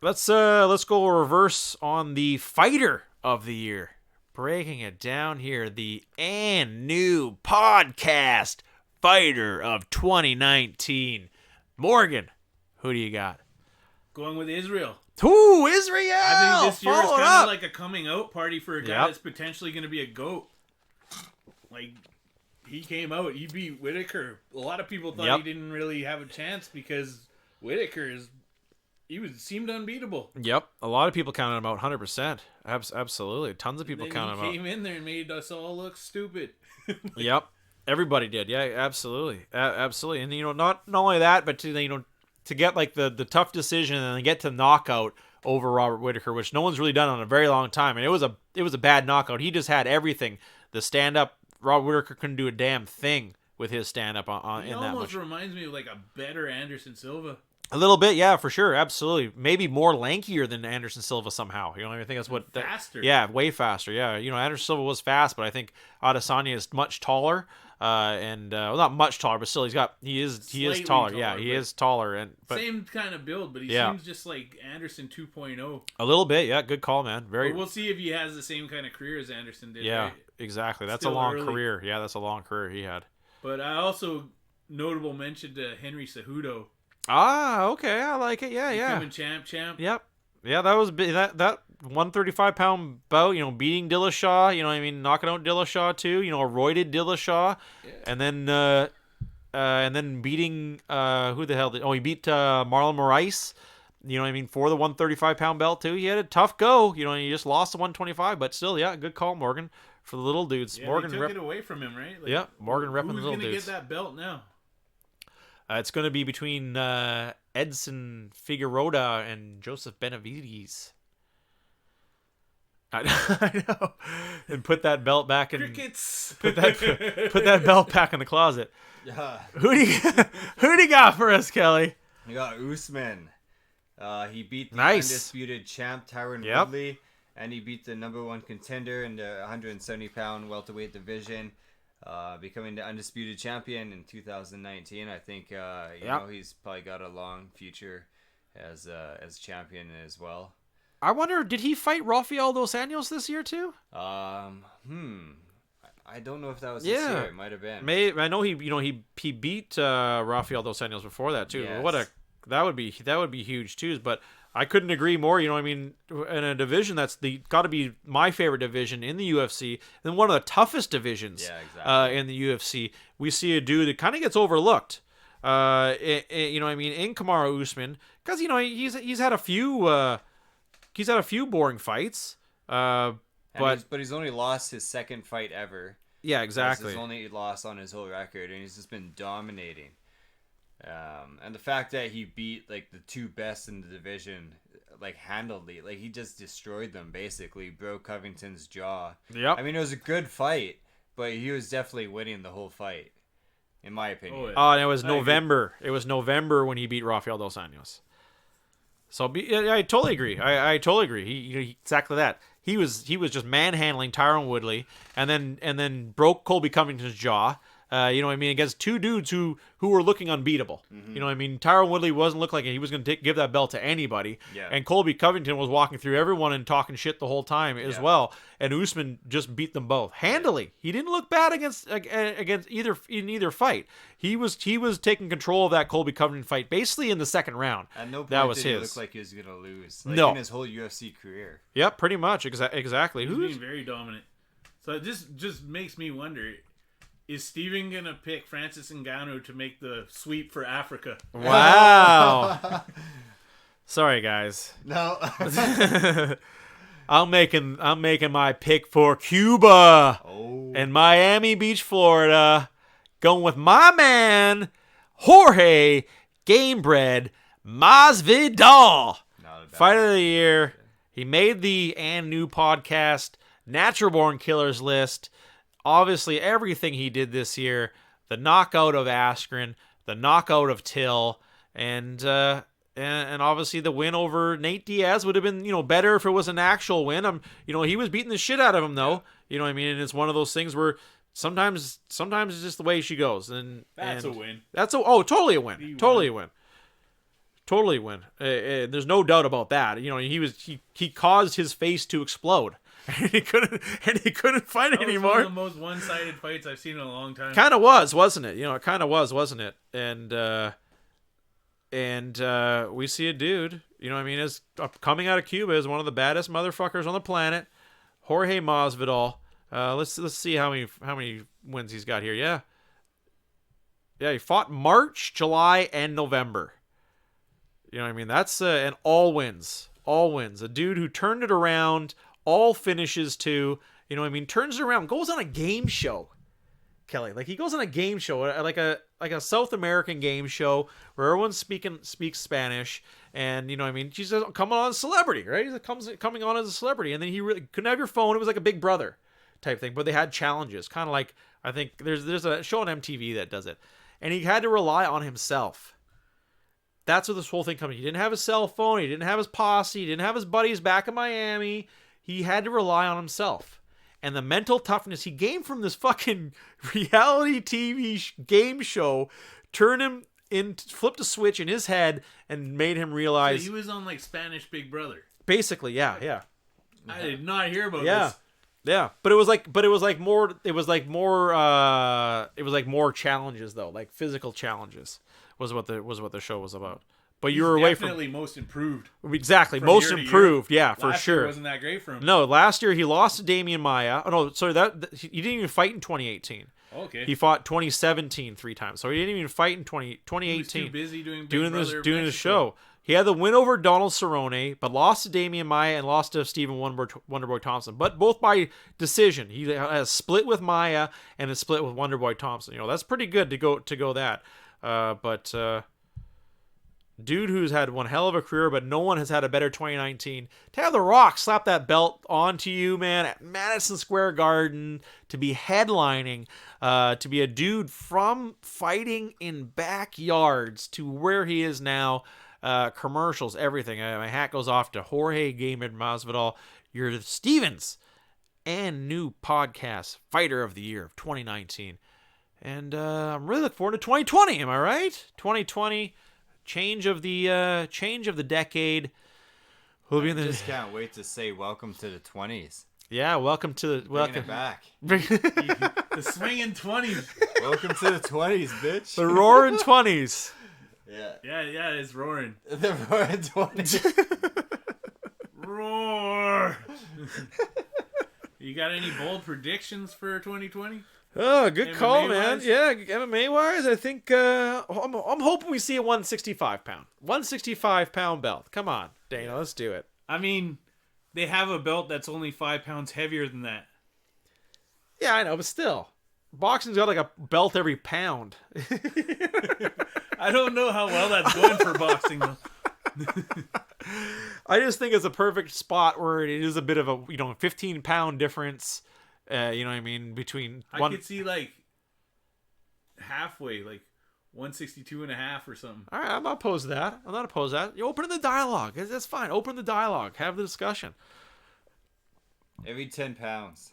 Let's go reverse on the fighter of the year. Breaking it down here, the new podcast fighter of 2019. Morgan, who do you got? Going with Israel. Ooh, Israel! I think this year is kind of like a coming out party for a guy that's potentially going to be a GOAT. Like, he came out, he beat Whittaker. A lot of people thought he didn't really have a chance because Whittaker seemed unbeatable. Yep. A lot of people counted him out 100%. Absolutely. Tons of people counted him out. He came in there and made us all look stupid. Yep. Everybody did. Yeah, absolutely. Absolutely. And, not only that, but to get like the tough decision and then get to knockout over Robert Whittaker, which no one's really done in a very long time. And it was a bad knockout. He just had everything. The stand-up, Robert Whittaker couldn't do a damn thing with his stand-up in that much. He almost reminds me of like a better Anderson Silva. A little bit, yeah, for sure, absolutely. Maybe more lankier than Anderson Silva somehow. I think that's what. Faster. Yeah, way faster. Yeah, Anderson Silva was fast, but I think Adesanya is much taller, not much taller, but still he is taller. Yeah, he is taller, same kind of build, but he seems just like Anderson 2.0. A little bit, yeah. Good call, man. Very. But we'll see if he has the same kind of career as Anderson did. Yeah, right? Exactly. That's still a long career. Yeah, that's a long career he had. But I also notable mention to Henry Cejudo. Ah, okay, I like it. Yeah, Becoming champ. Yep. Yeah, that was that 135-pound bout. Beating Dillashaw. Knocking out Dillashaw too. A roided Dillashaw, yeah. And then beating who the hell? He beat Marlon Moraes. For the 135-pound belt too. He had a tough go. He just lost the 125, but still, yeah, good call, Morgan, for the little dudes. Yeah, Morgan took it away from him, right? Yeah, Morgan repping the little dudes. Who's gonna get that belt now? It's going to be between Edson Figueroa and Joseph Benavides. I know. And put that belt back in. Crickets. Put that belt back in the closet. Yeah. Who do you got for us, Kelly? You got Usman. He beat the Nice. undisputed champ Tyron Yep. Woodley, and he beat the #1 contender in the 170-pound welterweight division, becoming the undisputed champion in 2019. I think he's probably got a long future as champion as well. I wonder, did he fight Rafael dos Anjos this year too? I don't know if that was this year. It might have been. I know he beat Rafael dos Anjos before that too. Yes. That would be huge too. But I couldn't agree more. In a division that's got to be my favorite division in the UFC, and one of the toughest divisions in the UFC. We see a dude that kind of gets overlooked. In Kamaru Usman, because he's had a few. He's had a few boring fights, but he's only lost his second fight ever. Yeah, exactly. That's his only loss on his whole record, and he's just been dominating. And the fact that he beat like the two best in the division, like handily, like he just destroyed them basically, broke Covington's jaw. Yep. I mean, it was a good fight, but he was definitely winning the whole fight, in my opinion. And it was November. It was November when he beat Rafael dos Anjos. So I totally agree. I totally agree. He exactly that. He was just manhandling Tyron Woodley, and then broke Colby Covington's jaw. Against two dudes who were looking unbeatable. Mm-hmm. Tyron Woodley wasn't looking like he was going to give that belt to anybody. Yeah. And Colby Covington was walking through everyone and talking shit the whole time as well. And Usman just beat them both handily. He didn't look bad against either fight. He was taking control of that Colby Covington fight basically in the second round. At no point that was did his. He look like he was going to lose. No. In his whole UFC career. Yep, pretty much. Exactly. He's being very dominant. So it just makes me wonder. Is Steven going to pick Francis Ngannou to make the sweep for Africa? Wow. Sorry, guys. No. I'm making my pick for Cuba and Miami Beach, Florida. Going with my man, Jorge Gamebred Masvidal. Fighter of the year. He made the And New podcast Natural Born Killers list. Obviously, everything he did this year, the knockout of Askren, the knockout of Till, and obviously the win over Nate Diaz would have been, better if it was an actual win. He was beating the shit out of him though. And it's one of those things where sometimes it's just the way she goes. And that's a win. Totally a win. Totally a win. Totally a win. There's no doubt about that. He caused his face to explode. And he couldn't fight it anymore. One of the most one-sided fights I've seen in a long time. Kind of was, wasn't it? It kind of was, wasn't it? And we see a dude, is coming out of Cuba as one of the baddest motherfuckers on the planet, Jorge Masvidal. Let's see how many wins he's got here. Yeah, he fought March, July, and November. That's an all wins. A dude who turned it around. All finishes too, turns it around, goes on a game show, Kelly. Like he goes on a game show, like a South American game show where everyone speaks Spanish, and she's coming on as a celebrity, right? He's coming on as a celebrity, and then he really couldn't have your phone. It was like a Big Brother type thing, but they had challenges, kind of like I think there's a show on MTV that does it, and he had to rely on himself. That's where this whole thing comes. He didn't have his cell phone. He didn't have his posse. He didn't have his buddies back in Miami. He had to rely on himself. And the mental toughness he gained from this fucking reality TV game show flipped a switch in his head and made him realize... So he was on like Spanish Big Brother. Basically, yeah. I did not hear about this. Yeah. But it was more challenges though, like physical challenges was what the show was about. But you were away from definitely most improved. Exactly, most improved. Yeah, for last sure. Year wasn't that great for him. No, last year he lost to Damian Maia. Oh no, sorry, he didn't even fight in 2018. Okay. He fought 2017 3 times, so he didn't even fight in 2018. He was too busy doing his show. He had the win over Donald Cerrone, but lost to Damian Maia and lost to Stephen Wonderboy Thompson, but both by decision. He has split with Maia and a split with Wonderboy Thompson. That's pretty good to go that. But dude who's had one hell of a career, but no one has had a better 2019. To have The Rock slap that belt onto you, man, at Madison Square Garden, to be headlining, to be a dude from fighting in backyards to where he is now, commercials, everything. My hat goes off to Jorge Gamed Masvidal. You're Stevens and new podcast fighter of the year of 2019. And I'm really looking forward to 2020. Am I right? 2020. Change of the decade. We'll be in the. Just can't wait to say welcome to the 20s. Yeah, welcome to the Bringing it back. The swinging 20s. Welcome to the 20s, bitch. The roaring 20s. Yeah, it's roaring. The roaring 20s. Roar. You got any bold predictions for 2020? Oh, good call, man. MMA-wise? Yeah, MMA wise, I think I'm hoping we see a 165 pound belt. Come on, Dana, let's do it. I mean, they have a belt that's only 5 pounds heavier than that. Yeah, I know, but still, boxing's got like a belt every pound. I don't know how well that's going for boxing though. I just think it's a perfect spot where it is a bit of a 15-pound difference. You know what I mean? Between I could see like halfway, like 162.5 or something. All right, I'm not opposed to that. You open the dialogue. That's fine. Open the dialogue. Have the discussion. Every 10 pounds.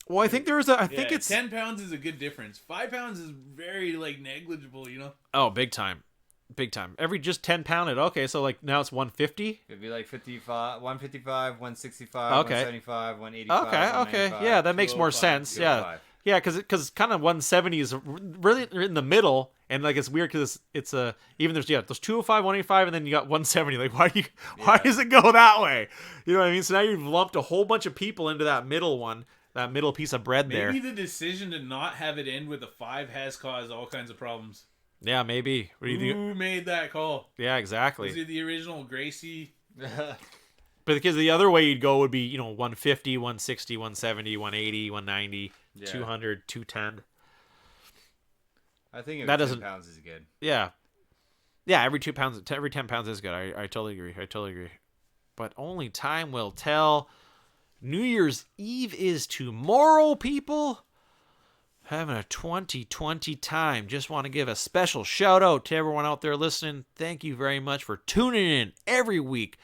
Well, I think there's I think it's 10 pounds is a good difference. 5 pounds is very like negligible, you know? Oh, big time. Every just 10 pounded. Okay, so like now it's 150. It'd be like 55, 155, 165, Okay. 175, 185. Okay. 195, Yeah, that makes more 205, sense. Yeah. 205. Because kind of 170 is really in the middle, and like it's weird because it's even there's 205, 185, and then you got 170. Like why does it go that way? You know what I mean? So now you've lumped a whole bunch of people into that middle one, that middle piece of bread there. Maybe the decision to not have it end with a 5 has caused all kinds of problems. Yeah, maybe. What do you think? Who made that call? Yeah, exactly. Was it the original Gracie? But because the other way you'd go would be 150, 160, 170, 180, 190, 200, 210. I think that 10 doesn't pounds is good. Yeah, every 10 pounds is good. I totally agree. But only time will tell. New Year's Eve is tomorrow, people. Having a 2020 time. Just want to give a special shout out to everyone out there listening. Thank you very much for tuning in every week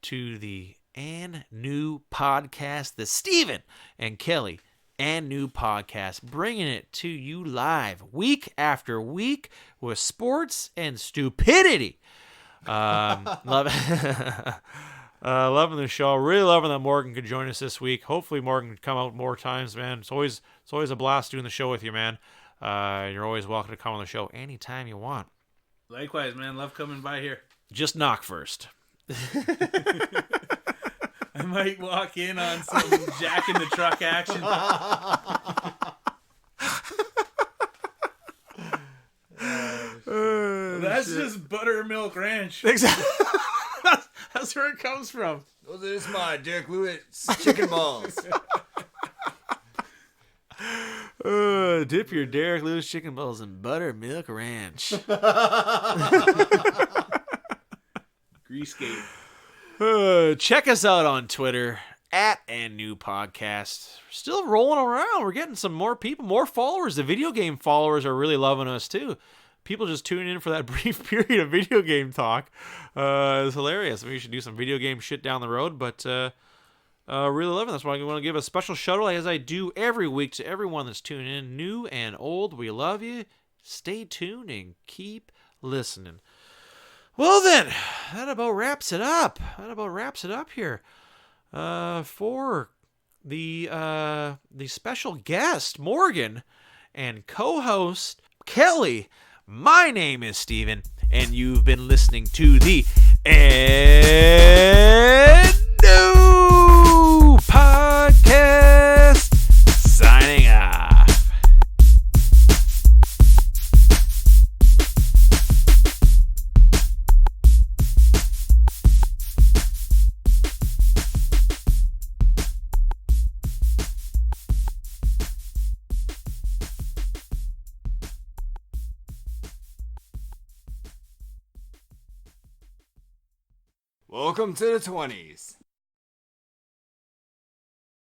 to the And New Podcast, the Steven and Kelly And New Podcast, bringing it to you live week after week with sports and stupidity. Loving the show. Really loving that Morgan could join us this week. Hopefully Morgan can come out more times, man. It's always a blast doing the show with you, man. You're always welcome to come on the show anytime you want. Likewise, man. Love coming by here. Just knock first. I might walk in on some Jack in the Truck action. That's just buttermilk ranch. Exactly. That's where it comes from. Those are just my Derek Lewis chicken balls. Dip your Derek Lewis chicken balls in buttermilk ranch. Greasegate. Check us out on Twitter at And New Podcast. We're still rolling around. We're getting some more people, more followers. The video game followers are really loving us too. People just tuning in for that brief period of video game talk. It's hilarious. We should do some video game shit down the road, but really loving it. That's why I want to give a special shout out, as I do every week, to everyone that's tuning in, new and old. We love you. Stay tuned and keep listening. Well then, that about wraps it up. Here. For the special guest, Morgan, and co-host, Kelly, my name is Steven, and you've been listening to the And New Podcast. Signing off. Welcome to the 20s.